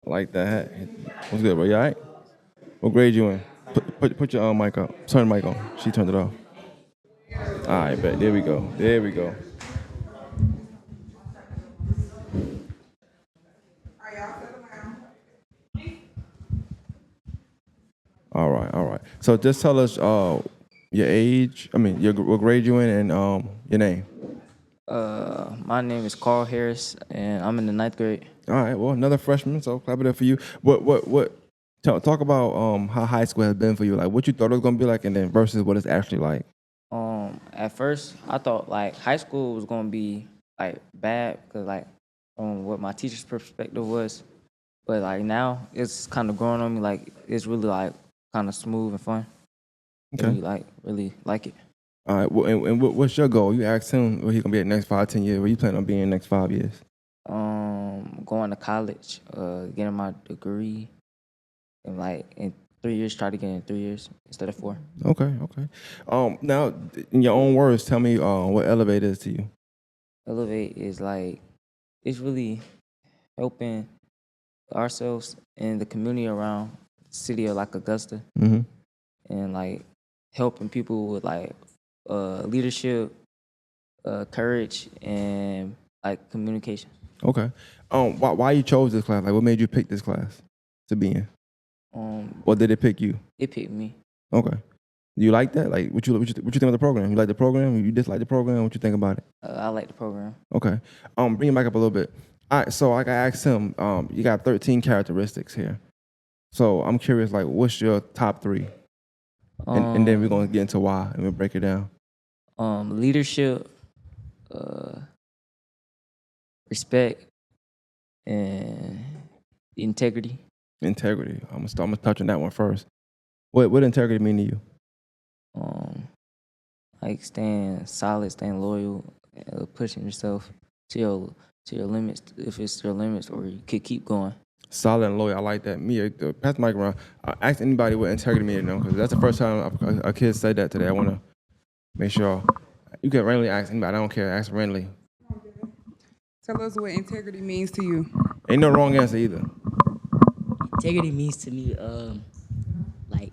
What's good, bro? You all right? What grade you in? Put your mic up. Turn the mic on. She turned it off. All right, bet. There we go. All right. So just tell us your age. What grade you in and your name. My name is Carl Harris, and I'm in the 9th grade. All right. Well, another freshman. So clap it up for you. What? Talk about how high school has been for you. Like what you thought it was gonna be like, and then versus what it's actually like. At first, I thought like high school was gonna be like bad because like what my teacher's perspective was, but like now it's kind of growing on me. Like it's really like kind of smooth and fun. Okay. Really like it. All right. Well, and what's your goal? You asked him where he gonna be at next 5, 10 years. Where you plan on being in the next 5 years? Going to college, getting my degree, and like in 3 years, try to get in 3 years instead of 4. Okay. Now, in your own words, tell me what Elevate is to you. Elevate is like it's really helping ourselves and the community around the city of like Augusta, and like helping people with like leadership, courage, and like communication. Okay. Why you chose this class? Like, what made you pick this class to be in? Or did it pick you? It picked me. Okay. Do you like that? Like, what you think of the program? You like the program? You dislike the program? What you think about it? I like the program. Okay. Bring it back up a little bit. All right. So, like I asked him, you got 13 characteristics here. So I'm curious, like, what's your top 3? And then we're gonna get into why, and we'll break it down. Leadership, respect, and integrity. Integrity. I'm gonna touch on that one first. What integrity mean to you? Like staying solid, staying loyal, pushing yourself to your limits if it's your limits, or you could keep going. Solid and loyal. I like that. Me, pass the mic around. Ask anybody what integrity means to them, because that's the first time a kid said that today. I want to make sure. You can randomly ask anybody. I don't care. Ask randomly. Tell us what integrity means to you. Ain't no wrong answer either. Integrity means to me, like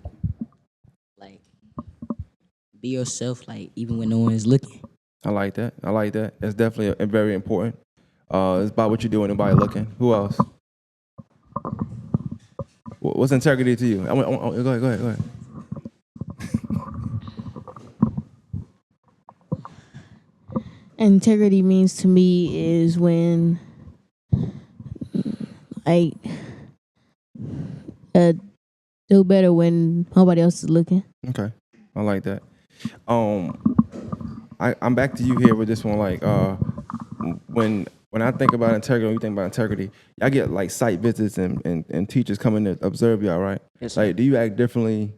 be yourself, like even when no one is looking. I like that. That's definitely very important. It's about what you do when nobody looking. Who else? What's integrity to you? Go ahead. Integrity means to me is when I do better when nobody else is looking. Okay, I like that. I'm back to you here with this one. Like, when I think about integrity, when you think about integrity, y'all get like site visits and teachers coming to observe y'all, right? Yes, sir. Like, do you act differently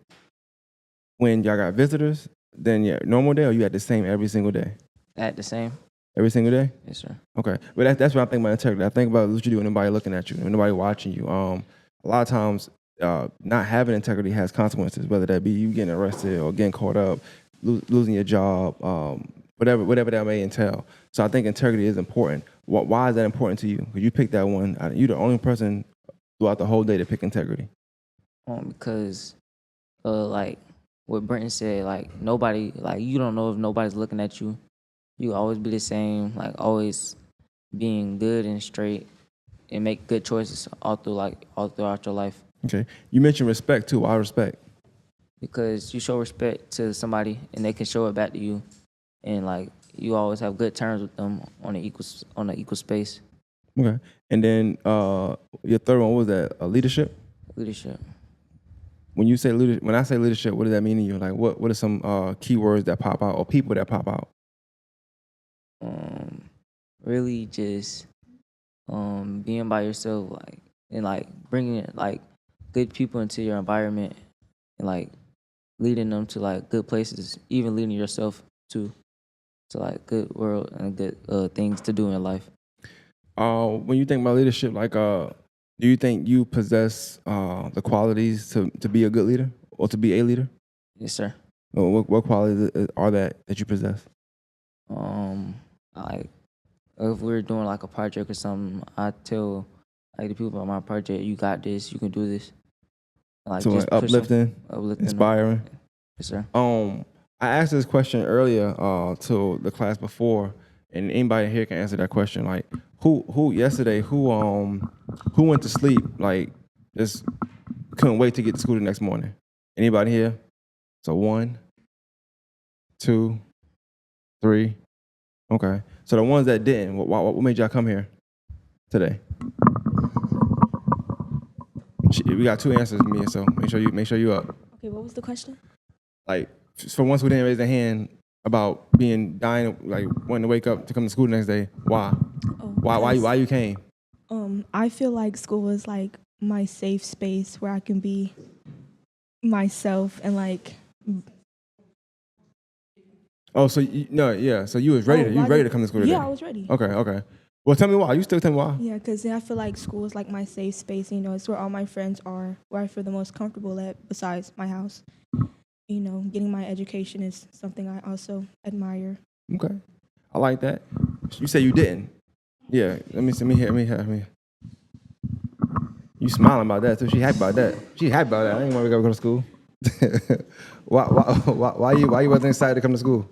when y'all got visitors than your normal day, or you act the same every single day? At the same. Every single day? Yes, sir. Okay, but that's what I think about integrity. I think about what you do when nobody looking at you, when nobody watching you. A lot of times, not having integrity has consequences, whether that be you getting arrested or getting caught up, losing your job, whatever that may entail. So I think integrity is important. Why is that important to you? Because you picked that one. You're the only person throughout the whole day to pick integrity. Because, like what Brenton said, like nobody, like you don't know if nobody's looking at you. You always be the same, like always being good and straight, and make good choices all throughout your life. Okay. You mentioned respect too. Why respect? Because you show respect to somebody, and they can show it back to you, and like you always have good terms with them on an equal space. Okay. And then your third one, what was that? Leadership. Leadership. When you say when I say leadership, what does that mean to you? Like, what are some keywords that pop out, or people that pop out? Really just being by yourself, like, and like bringing like good people into your environment, and like leading them to like good places, even leading yourself to like good world and good things to do in life. When you think about leadership, like, do you think you possess the qualities to be a good leader or to be a leader? Yes, sir. What qualities are that you possess? Like if we're doing like a project or something, I tell like the people on my project, you got this, you can do this. Like, so just like uplifting, uplifting, inspiring. Yes, sir. I asked this question earlier to the class before, and anybody here can answer that question. Like, who went to sleep, like, just couldn't wait to get to school the next morning? Anybody here? So 1, 2, 3. Okay. So the ones that didn't, what made y'all come here today? We got 2 answers, Mia. So make sure you up. Okay, what was the question? Like, for ones who didn't raise their hand about being dying, like wanting to wake up to come to school the next day, why? Why you came? I feel like school is like my safe space where I can be myself and like. Oh, so so you was ready. Ready to come to school today? Yeah, I was ready. Okay. Well, tell me why. You still tell me why? Yeah, because I feel like school is like my safe space. You know, it's where all my friends are, where I feel the most comfortable at, besides my house. You know, getting my education is something I also admire. Okay, I like that. You say you didn't. Yeah, let me hear. You smiling about that too? She happy about that. I didn't want to go to school. Why you wasn't excited to come to school?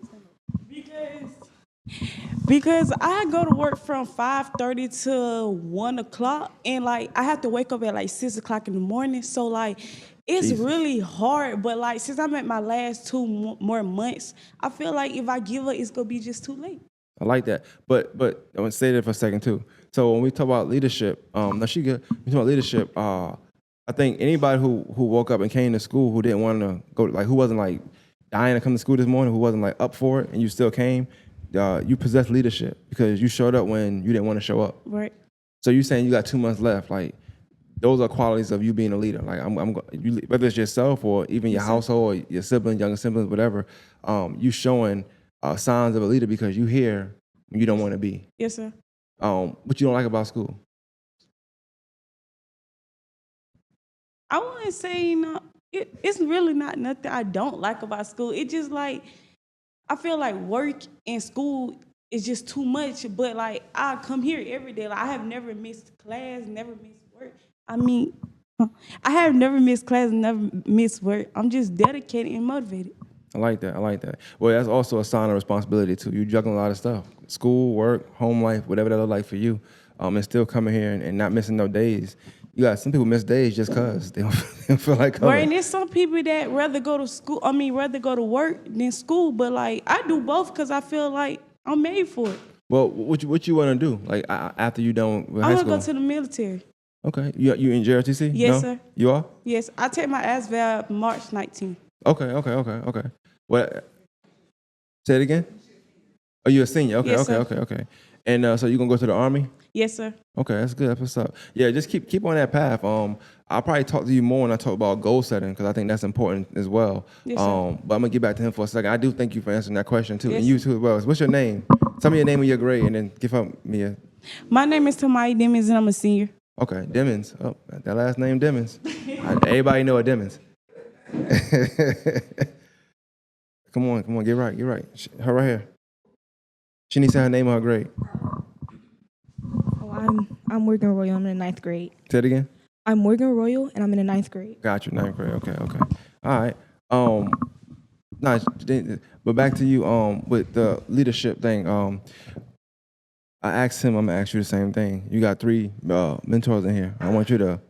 Because I go to work from 5:30 to 1 o'clock, and like I have to wake up at like 6 o'clock in the morning. So like it's really hard. But like since I'm at my last 2 more months, I feel like if I give up, it's gonna be just too late. I like that. But I want to stay there for a second too. So when we talk about leadership, now she good. We talk about leadership. I think anybody who woke up and came to school who didn't want to go, like who wasn't like dying to come to school this morning, who wasn't like up for it, and you still came, you possess leadership because you showed up when you didn't want to show up. Right. So you're saying you got 2 months left. Like, those are qualities of you being a leader. Like whether it's yourself or even your Yes, sir. household or your siblings, younger siblings, whatever. You showing signs of a leader because you here when you don't want to be. Yes, sir. What you don't like about school? I wouldn't say it's really not nothing I don't like about school. It just like I feel like work and school is just too much. But like I come here every day. Like I have never missed class, never missed work. I mean, I have never missed class, never missed work. I'm just dedicated and motivated. I like that. I like that. Well, that's also a sign of responsibility too. You juggling a lot of stuff: school, work, home life, whatever that look like for you. And still coming here and not missing no days. You got some people miss days just cause they don't feel like coming. Right, and there's some people that rather go to school. I mean, rather go to work than school. But like I do both because I feel like I'm made for it. Well, what you want to do? Like after you done with I high want to school? go to the military. Okay, you in JRTC? Yes, No? sir. You are? Yes, I take my ASVAB March 19th. Okay. What? Say it again. Oh, you're a senior. Okay, Yes, sir. okay. And so you gonna go to the Army? Yes, sir. Okay, that's good. That's what's up. Yeah, just keep on that path. I'll probably talk to you more when I talk about goal setting because I think that's important as well. Yes, sir. But I'm gonna get back to him for a second. I do thank you for answering that question too, Yes. and you too as well. What's your name? Tell me your name and your grade, and then give up Mia. My name is Tamai Demons, and I'm a senior. Okay, Demons. Oh, that last name Demons. Everybody know a Demons. Come on, get right. Her right here. She needs to say her name and her grade. Oh, I'm Morgan Royal. I'm in the 9th grade. Say it again. I'm Morgan Royal, and I'm in the 9th grade. Got you, 9th grade. Okay. All right. Nice. But back to you. With the leadership thing. I asked him. I'm gonna ask you the same thing. You got 3 mentors in here. I want you to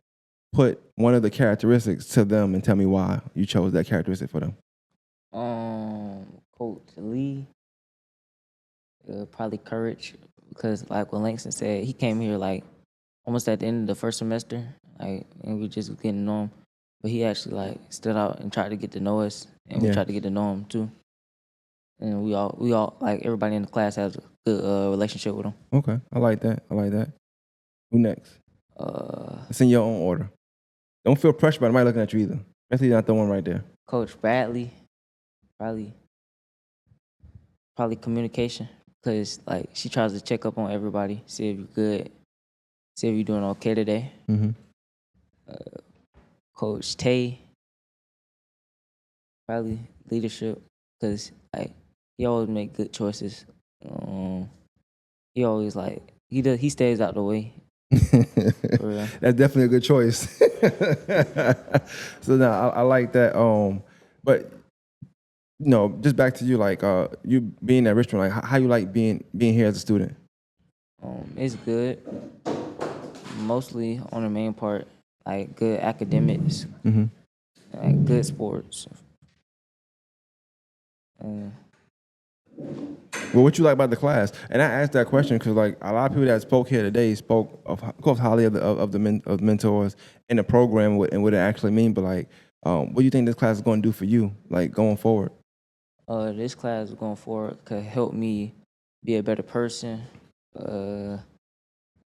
put one of the characteristics to them and tell me why you chose that characteristic for them. Coach Lee, probably courage, because like what Langston said, he came here like almost at the end of the first semester, like, and we just getting to know him, but he actually like stood out and tried to get to know us, and we Yeah. tried to get to know him too, and we all like everybody in the class has a good relationship with him. Okay, I like that. Who next? It's in your own order. Don't feel pressure by nobody looking at you either. Especially not the one right there. Coach Bradley, probably communication, because like she tries to check up on everybody, see if you're good, see if you're doing okay today. Mm-hmm. Coach Tay, probably leadership, because like he always make good choices. He always like he stays out the way. For real. That's definitely a good choice. So now I like that. But just back to you, like you being at Richmond, like how you like being here as a student. It's good. Mostly on the main part, like good academics, Mm-hmm. like good sports. Well, what you like about the class? And I asked that question because like a lot of people that spoke here today spoke of course highly of the mentors in the program and what it actually mean. But like, what do you think this class is going to do for you, like going forward? This class going forward could help me be a better person.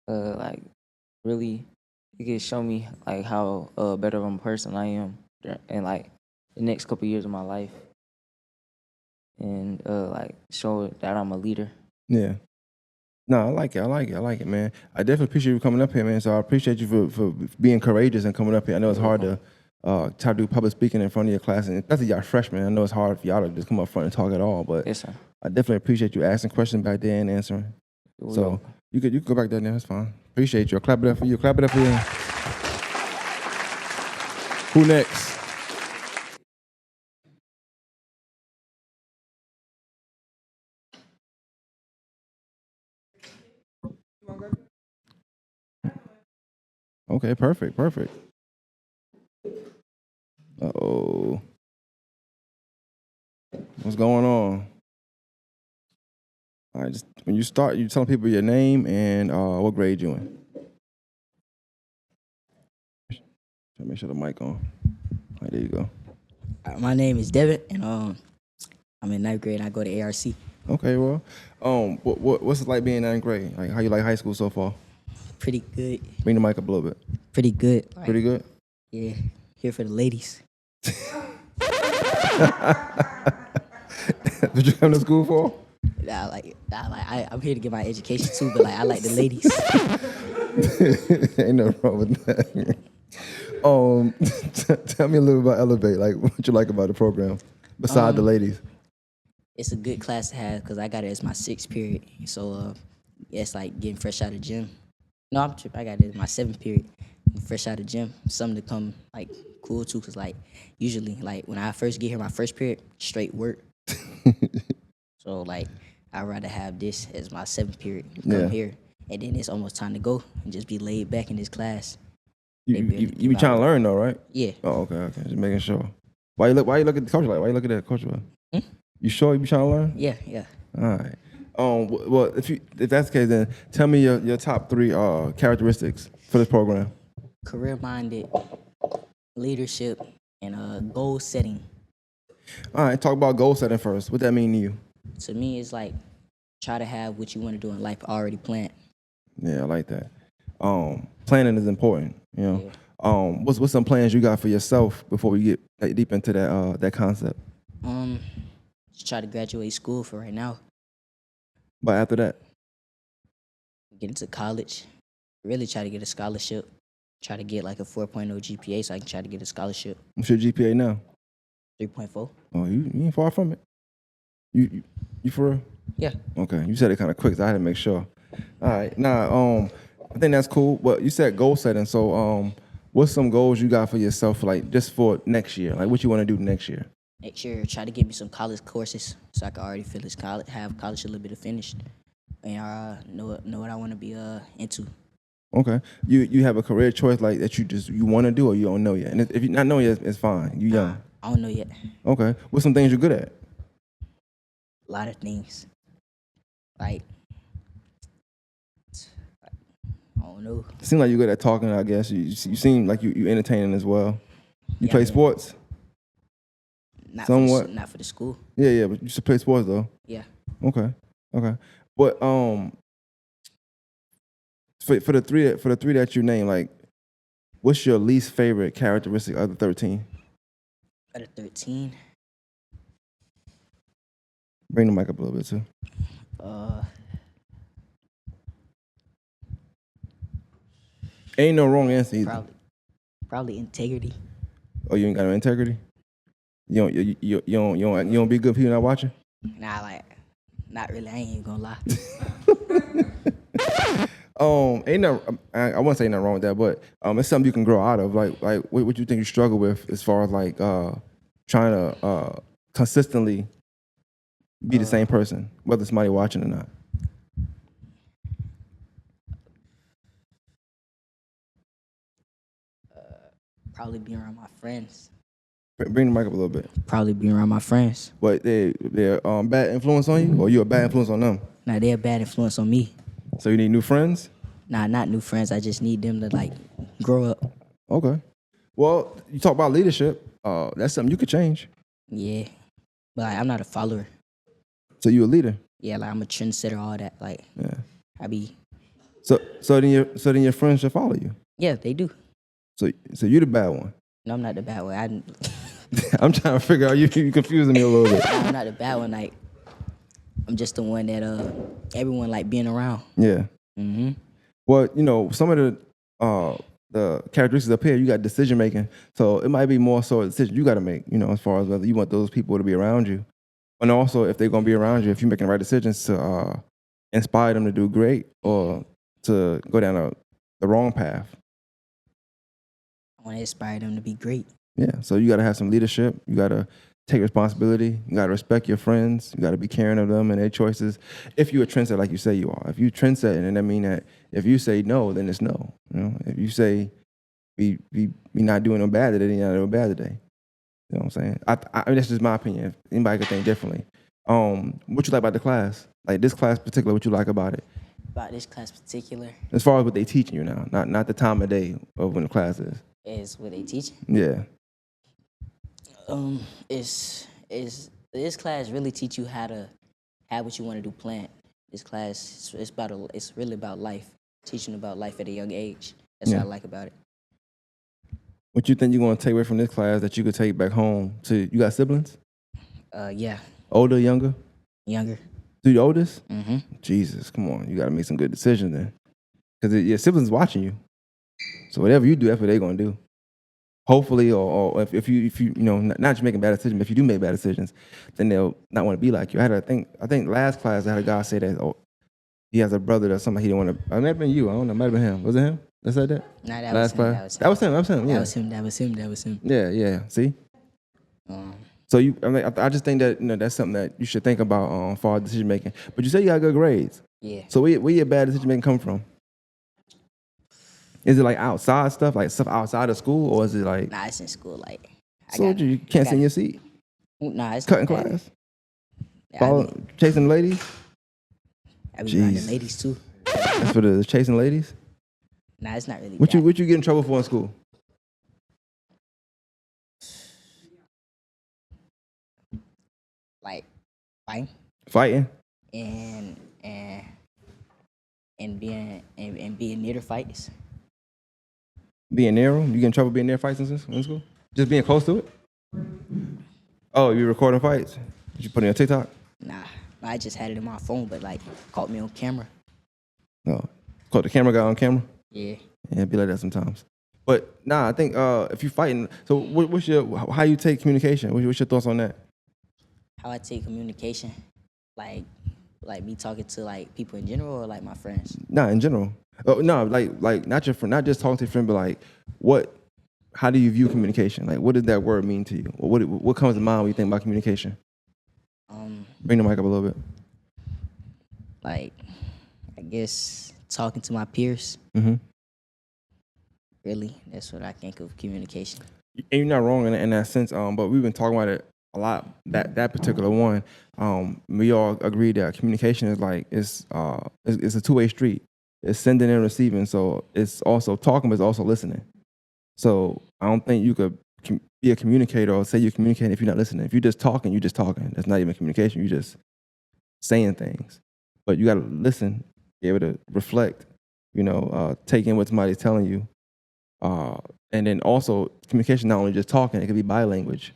Like really, it could show me like how better of a person I am in like the next couple years of my life, and like show that I'm a leader. Yeah. No, I like it, man. I definitely appreciate you coming up here, man. So I appreciate you for being courageous and coming up here. I know it's hard to try to do public speaking in front of your class, and especially y'all freshmen. I know it's hard for y'all to just come up front and talk at all, but Yes, sir. I definitely appreciate you asking questions back there and answering. You're So welcome. you could go back there now. That's fine. Appreciate you. I'll clap it up for you. Clap it up for you. Who next? Okay, perfect. Uh-oh. What's going on? All right, just when you start, you telling people your name and what grade you in. Make sure the mic on. All right, there you go. My name is Devin, and I'm in 9th grade, and I go to ARC. Okay, well, what's it like being in 9th grade? Like, how you like high school so far? Pretty good. Bring the mic up a little bit. Pretty good. Like, Pretty good. Yeah, here for the ladies. Did you come to school for? I'm here to get my education too, but like I like the ladies. Ain't nothing wrong with that. Tell me a little about Elevate. Like, what you like about the program, besides the ladies? It's a good class to have because I got it as my 6th period. So yeah, it's like getting fresh out of gym. No, I'm tripping. I got it as my 7th period. Fresh out of gym. Something to come like cool too, cause like usually like when I first get here, my first period straight work. So like I'd rather have this as my 7th period. Come here, and then it's almost time to go and just be laid back in this class. You be trying to learn though, right? Yeah. Oh, okay. Just making sure. Why you look at the coach like? Why you look at that coach like? You sure you be trying to learn? Yeah. All right. Well, if that's the case, then tell me your top 3 characteristics for this program. Career-minded, leadership, and goal setting. All right. Talk about goal setting first. What that mean to you? To me, it's like try to have what you want to do in life already planned. Yeah, I like that. Planning is important. You know. Yeah. What's some plans you got for yourself before we get deep into that concept? Just try to graduate school for right now. But after that, get into college. Really try to get a scholarship. Try to get like a 4.0 GPA so I can try to get a scholarship. What's your GPA now? 3.4. Oh, you ain't far from it. You for real? Yeah. Okay. You said it kind of quick, so I had to make sure. All right. Now, I think that's cool. But you said goal setting. So, what's some goals you got for yourself, like just for next year? Like, what you want to do next year? Next year, try to get me some college courses so I can already finish college, have college a little bit of finished, and know what I want to be into. Okay. You have a career choice like that you want to do or you don't know yet? And if you not know yet, it's fine. You young. I don't know yet. Okay. What's some things you're good at? A lot of things. Like, I don't know. Seem like you're good at talking, I guess. You seem like you entertaining as well. You play sports? Somewhat. Not for the school. Yeah, but you should play sports though. Yeah. Okay. But for the three that you name, like, what's your least favorite characteristic of the 13? Out of 13. Bring the mic up a little bit too. Ain't no wrong answer either. Probably integrity. Oh, you ain't got no integrity? You don't be good people not watching? Nah, like, not really. I ain't even gonna lie. Ain't no. I wouldn't say nothing wrong with that, but it's something you can grow out of. Like what you think you struggle with as far as like trying to consistently be the same person, whether somebody watching or not. Probably be around my friends. Bring the mic up a little bit. Probably be around my friends. But they're bad influence on you, or you a bad influence on them? Nah, they're a bad influence on me. So you need new friends? Nah, not new friends. I just need them to like grow up. Okay. Well, you talk about leadership. That's something you could change. Yeah, but like, I'm not a follower. So you a leader? Yeah, like I'm a trendsetter, all that. Like, yeah, I be. So then your friends should follow you. Yeah, they do. So you the bad one. No, I'm not the bad one. I'm trying to figure out. You confusing me a little bit. I'm not the bad one. Like, I'm just the one that everyone like being around. Yeah. Mm-hmm. Well, some of the characteristics up here, you got decision making. So it might be more so a decision you got to make. As far as whether you want those people to be around you, and also if they're gonna be around you, if you're making the right decisions to inspire them to do great or to go down the wrong path. I want to inspire them to be great. Yeah, so you got to have some leadership. You got to take responsibility. You got to respect your friends. You got to be caring of them and their choices. If you're a trendsetter like you say you are. If you trendsetting, then that mean that if you say no, then it's no. If you say we not doing no bad today, then you're not doing bad today. You know what I'm saying? I mean, that's just my opinion. If anybody could think differently. What you like about the class? Like this class in particular, what you like about it? About this class in particular? As far as what they teaching you now, not the time of day of when the class is. Is what they teach? Yeah. This class really teach you how to have what you want to do planned. This class it's really about life, teaching about life at a young age. That's what I like about it. What you think you're gonna take away from this class that you could take back home to? You got siblings? Yeah, Older, younger? younger. You the oldest? Mhm. Jesus, come on, you got to make some good decisions then, because your siblings watching you. So whatever you do, that's what they're gonna do. Hopefully, or if you not just making bad decisions, but if you do make bad decisions, then they'll not want to be like you. I think last class I had a guy say that he has a brother that's somebody he didn't want to. It might have been you. I don't know. It might have been him. Was it him that said that? Nah, that last was him. class. That was him. Yeah. That was him. Yeah. See. So I just think that that's something that you should think about for decision making. But you say you got good grades. Yeah. So where your bad decision making come from? Is it like outside stuff, like stuff outside of school, or is it like? Nah, it's in school. Like, So you can't sit in your seat. Nah, it's Cutting not that. class. Chasing ladies. I be around the Jeez. ladies too. That's what it is. Chasing ladies. Nah, it's not really. What you get in trouble for in school? Like, fighting. Fighting. And being near the fights. Being near them. You get in trouble being near fights in school? Just being close to it. Oh, you recording fights? Did you put it on TikTok? Nah, I just had it in my phone, but like caught me on camera. No. Caught the camera guy on camera. Yeah. Yeah, it be like that sometimes. But I think if you fighting, so how you take communication? What's your thoughts on that? How I take communication, like me talking to like people in general or like my friends. Nah, in general. Oh, no, like not your friend, not just talking to your friend, but like how do you view communication? Like what does that word mean to you? Or what comes to mind when you think about communication? Bring the mic up a little bit. Like, I guess talking to my peers. Mm-hmm. Really, that's what I think of communication. And you're not wrong in that sense. But we've been talking about it a lot. That particular one. We all agree that communication is like it's a two-way street. It's sending and receiving. So it's also talking, but it's also listening. So I don't think you could be a communicator or say you're communicating if you're not listening. If you're just talking, you're just talking. That's not even communication. You're just saying things. But you got to listen, be able to reflect, take in what somebody's telling you. And then also communication, not only just talking, it could be body language.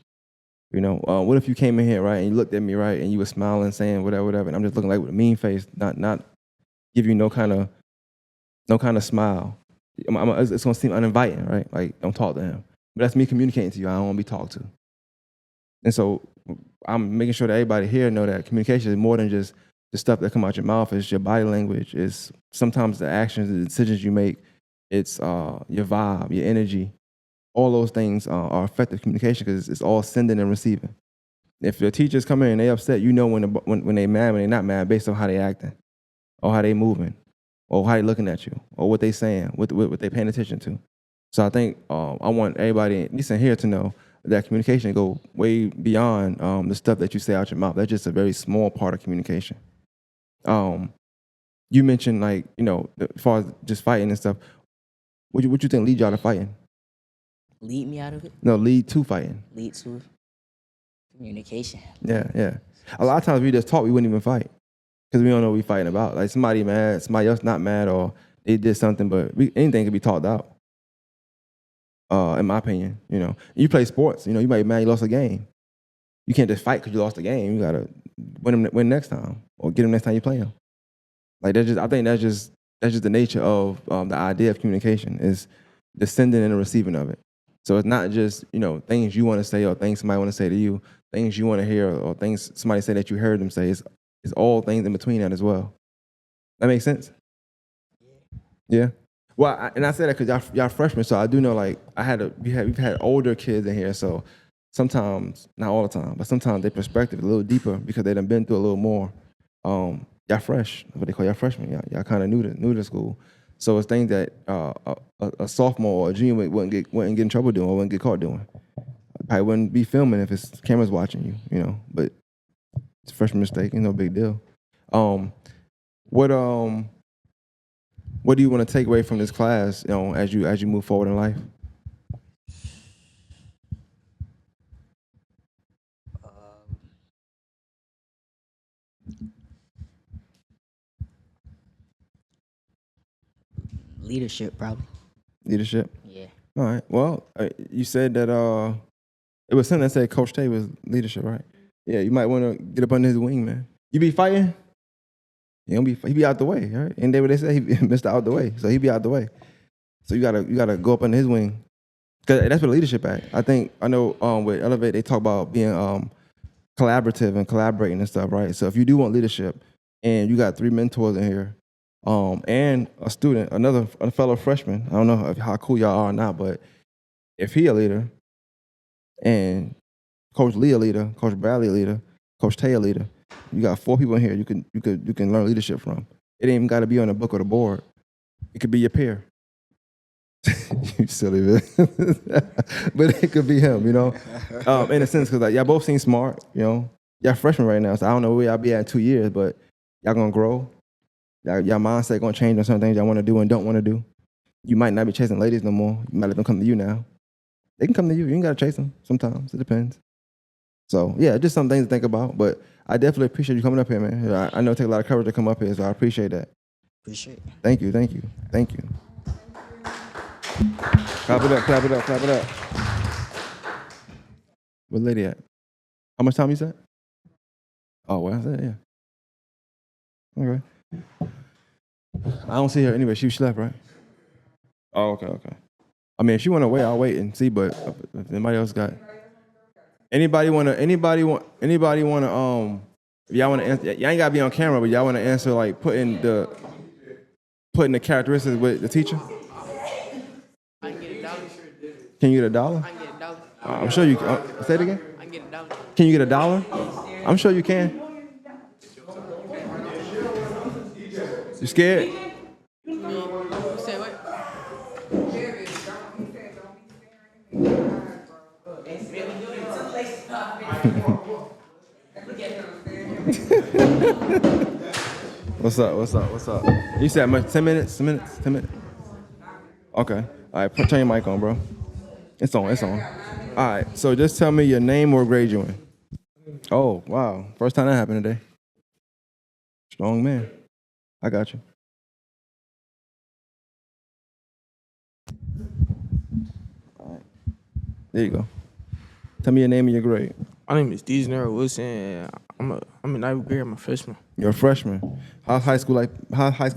What if you came in here, right, and you looked at me, right, and you were smiling, saying whatever, and I'm just looking like with a mean face, not give you no kind of smile. It's gonna seem uninviting, right? Like, don't talk to him. But that's me communicating to you. I don't want to be talked to. And so I'm making sure that everybody here know that communication is more than just the stuff that come out your mouth. It's your body language. It's sometimes the actions, the decisions you make. It's your vibe, your energy. All those things are effective communication because it's all sending and receiving. If your teachers come in and they upset, you know when they mad, when they're not mad, based on how they acting, or how they moving, or how they looking at you, or what they saying, what they paying attention to. So I think I want everybody, at least in here, to know that communication go way beyond the stuff that you say out your mouth. That's just a very small part of communication. You mentioned as far as just fighting and stuff. What you think lead y'all to fighting? Lead me out of it? No, lead to fighting. Lead to communication. Yeah. A lot of times we just talk, we wouldn't even fight because we don't know what we fighting about. Like somebody mad, somebody else not mad, or they did something, but anything can be talked out. In my opinion, you play sports. You might be mad you lost a game. You can't just fight because you lost a game. You gotta win next time, or get them next time you play them. Like I think that's just the nature of the idea of communication is the sending and the receiving of it. So it's not just things you want to say or things somebody want to say to you, things you want to hear or things somebody say that you heard them say. It's all things in between that as well. That makes sense? Yeah. Well, I say that because y'all freshmen, so I do know we've had older kids in here, so sometimes, not all the time, but sometimes their perspective is a little deeper because they done been through a little more. Y'all fresh, what they call y'all freshmen. Y'all kind of new to school, so it's things that a sophomore or a junior wouldn't get in trouble doing or wouldn't get caught doing. Probably wouldn't be filming if his camera's watching you, But it's a freshman mistake, no big deal. What do you want to take away from this class, as you move forward in life? Leadership, probably. Leadership? Yeah. All right. Well, you said that it was something that said Coach Tay was leadership, right? Yeah, you might want to get up under his wing, man. You be fighting? He be out the way, right? And they what they say, he Mr. Out the way, so he be out the way. So you gotta go up under his wing, cause that's what leadership at. I know with Elevate they talk about being collaborative and collaborating and stuff, right? So if you do want leadership, and you got 3 mentors in here, and a student, a fellow freshman. I don't know how cool y'all are or not, but if he a leader, and Coach Lee a leader, Coach Bradley a leader, Coach Tay a leader, you got 4 people in here you can learn leadership from. It ain't even got to be on the book or the board. It could be your peer. You silly man. But it could be him, you know, in a sense, because like, y'all both seem smart, you know. Y'all freshmen right now, so I don't know where y'all be at in 2 years, but y'all gonna grow. Y'all mindset gonna change on some things y'all want to do and don't want to do. You might not be chasing ladies no more. You might let them come to you now. They can come to you. You ain't gotta chase them. Sometimes it depends. So yeah, just some things to think about. But I definitely appreciate you coming up here, man. I know it takes a lot of courage to come up here, so I appreciate that. Appreciate it. Thank you. Clap it up, clap it up, clap it up. Where lady at? How much time you said? Oh, well, I said, yeah. Okay. I don't see her anyway. She left, right? Oh, okay. I mean, if she went away, I'll wait and see, but if anybody else got... Anybody wanna, if y'all wanna answer, y'all ain't gotta be on camera, but y'all wanna answer like putting the characteristics with the teacher? I can get $1. Can you get $1? I can get $1. I'm sure you can. Say it again? I can get $1. Can you get $1? I'm sure you can. You scared? You say what? What's up? You said much? 10 minutes? 10 minutes? 10 minutes? Okay. All right, turn your mic on, bro. It's on. All right, so just tell me your name or grade you in. Oh, wow. First time that happened today. Strong man. I got you. All right. There you go. Tell me your name and your grade. My name is Dejanero Wilson. And I'm in ninth grade. I'm a freshman. You're a freshman. How's high school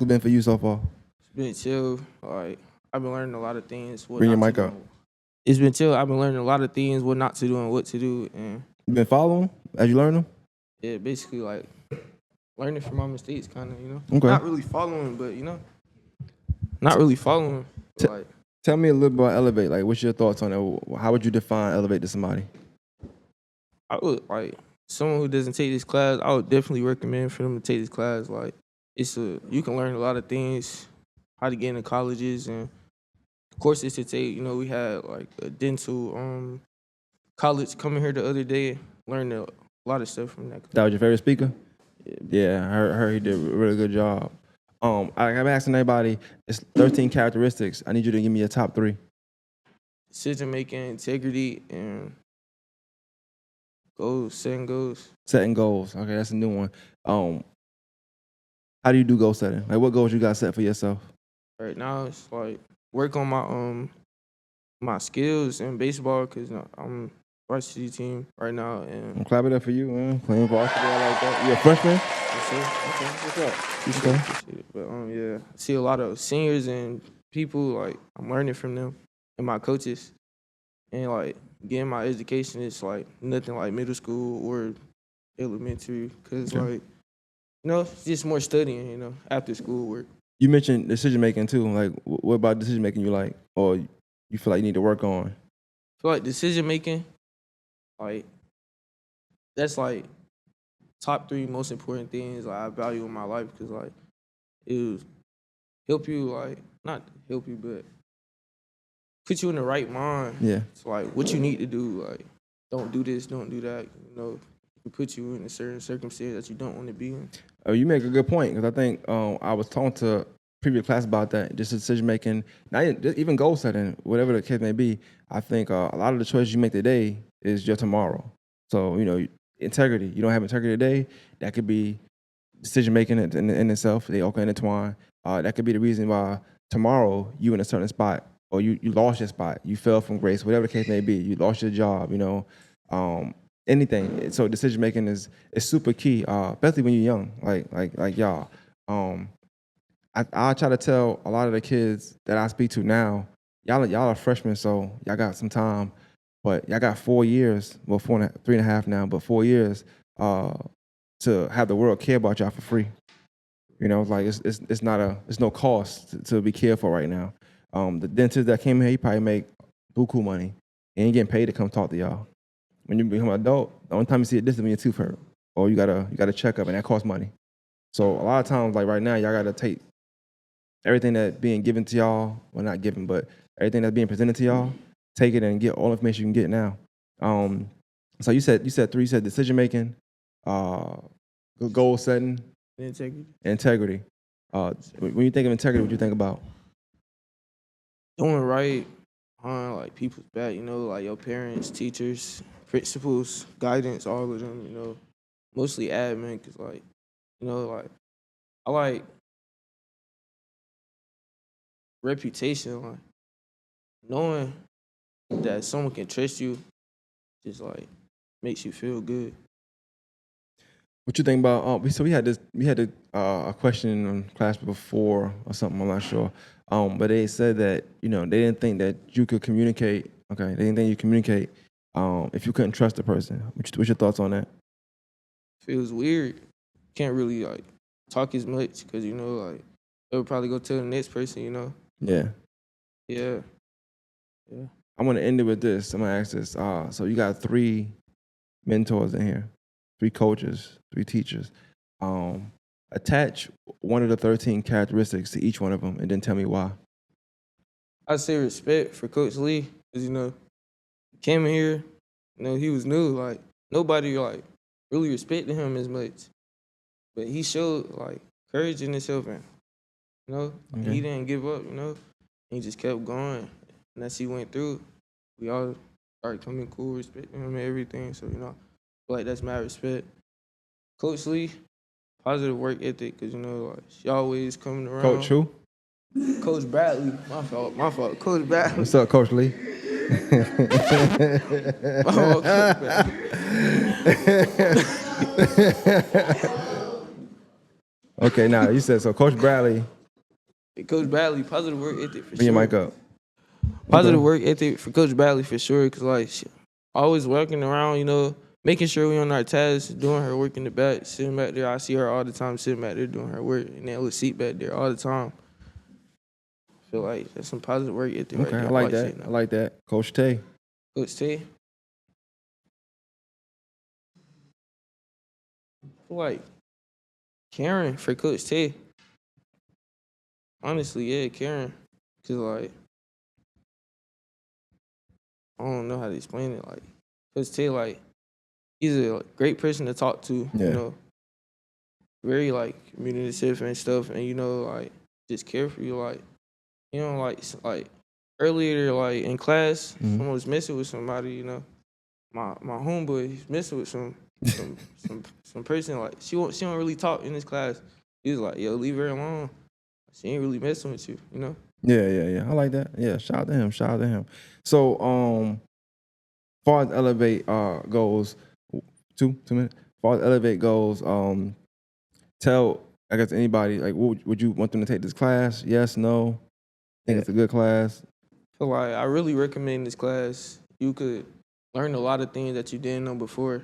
been for you so far? It's been chill. Like I've been learning a lot of things. Bring your mic up. It's been chill. I've been learning a lot of things, what not to do and what to do. And you been following as you learn them? Yeah, basically like learning from my mistakes, kind of, you know. Okay. Not really following, but you know, not really following. Like, tell me a little bit about Elevate. Like, what's your thoughts on it? How would you define Elevate to somebody? I would like someone who doesn't take this class. I would definitely recommend for them to take this class. Like, you can learn a lot of things, how to get into colleges, and courses to take. You know, we had like a dental college coming here the other day, learned a lot of stuff from that. That was your favorite speaker? Yeah, I heard he did a really good job. I'm asking everybody, it's 13 characteristics. I need you to give me your top 3. Decision making, integrity, and setting goals. Setting goals. Okay, that's a new one. How do you do goal setting? Like, what goals you got set for yourself? Right now, it's like work on my my skills in baseball because I'm varsity team right now. And I'm clapping up for you, man. Playing varsity, I like that. You a freshman? Yes, sir. Okay, what's up? Appreciate it. But yeah, I see a lot of seniors and people like I'm learning from them and my coaches, and like getting my education is like nothing like middle school or elementary because like it's just more studying, after school work. You mentioned decision making too. Like, what about decision making you like, or you feel like you need to work on? I feel like decision making, like that's like top 3 most important things like I value in my life because like it will help you, like not help you, but put you in the right mind. Yeah. It's like what you need to do. Like, don't do this, don't do that. It put you in a certain circumstance that you don't want to be in. Oh, you make a good point because I think I was talking to previous class about that. Just decision making, not even goal setting, whatever the case may be. I think a lot of the choices you make today is your tomorrow. So integrity. You don't have integrity today. That could be decision making in itself. They all can intertwine. That could be the reason why tomorrow you in a certain spot or you lost your spot, you fell from grace, whatever the case may be, you lost your job, anything. So decision making is super key, especially when you're young, like y'all. I try to tell a lot of the kids that I speak to now, y'all are freshmen, so y'all got some time, but y'all got 4 years, well, 3.5 now, but 4 years to have the world care about y'all for free. Like it's no cost to be cared for right now. The dentist that came here, he probably make buku money. He ain't getting paid to come talk to y'all. When you become an adult, the only time you see a dentist is when your tooth hurt, or you got a checkup, and that costs money. So a lot of times, like right now, y'all gotta take everything that's being given to y'all, well, not given, but everything that's being presented to y'all, take it and get all the information you can get now. So you said 3. You said decision making, goal setting, integrity. When you think of integrity, what do you think about? Doing right on like people's back, like your parents, teachers, principals, guidance, all of them, mostly admin, cause like, I like reputation, like knowing that someone can trust you, just like makes you feel good. What you think about? We had a question in class before or something. I'm not sure. But they said that they didn't think that you could communicate. Okay, they didn't think you communicate if you couldn't trust the person. What's your thoughts on that? Feels weird. Can't really like talk as much because like they'll probably go tell the next person. Yeah. Yeah. I'm gonna end it with this. I'm gonna ask this. So you got 3 mentors in here, 3 coaches, 3 teachers. Attach one of the 13 characteristics to each one of them, and then tell me why. I say respect for Coach Lee, because he came in here, he was new, like nobody like really respected him as much, but he showed like courage in himself, and he didn't give up, he just kept going, and as he went through, we all started coming cool, respecting him and everything. So I feel like that's my respect. Coach Lee, positive work ethic, because like she always coming around. Coach who? Coach Bradley. My fault. Coach Bradley. What's up, Coach Lee? My fault, Coach Bradley. Okay, now you said so. Coach Bradley. Coach Bradley, positive work ethic for Bring sure. your mic up. Positive work ethic for Coach Bradley for sure, because like she always working around, making sure we on our tasks, doing her work in the back, sitting back there. I see her all the time sitting back there doing her work, and that little seat back there all the time. I feel like that's some positive work ethic right Okay, there. I like that. I like that. Coach Tay. Coach Tay. I feel like Karen for Coach Tay. Honestly, yeah, Karen. Because, like, I don't know how to explain it. Like, Coach Tay, like, he's a great person to talk to, very, like, communicative and stuff, and, like, just care for you, like, like earlier, like, in class, someone was messing with somebody, my homeboy, he's messing with some person, like, she don't really talk in this class. He was like, yo, leave her alone. She ain't really messing with you, Yeah. I like that. Yeah, shout out to him. So, far as Elevate goes, 2 minutes. Far as Elevate goes, tell, I guess, anybody, like, would you want them to take this class? Yes, no? Think it's a good class? So, like, I really recommend this class. You could learn a lot of things that you didn't know before.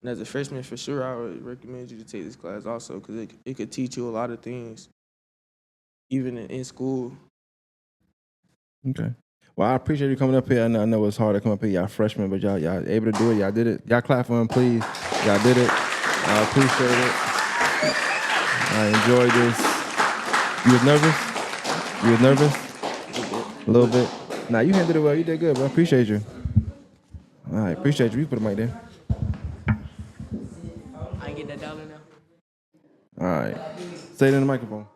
And as a freshman, for sure, I would recommend you to take this class also, because it could teach you a lot of things, even in school. Okay. Well, I appreciate you coming up here. I know it's hard to come up here. Y'all freshmen, but y'all able to do it. Y'all did it. Y'all clap for him, please. Y'all did it. I appreciate it. I enjoyed this. You was nervous? A little bit. Nah, you handled it well. You did good, bro. I appreciate you. All right, appreciate you. You put the mic there. I get that dollar now. All right. Say it in the microphone.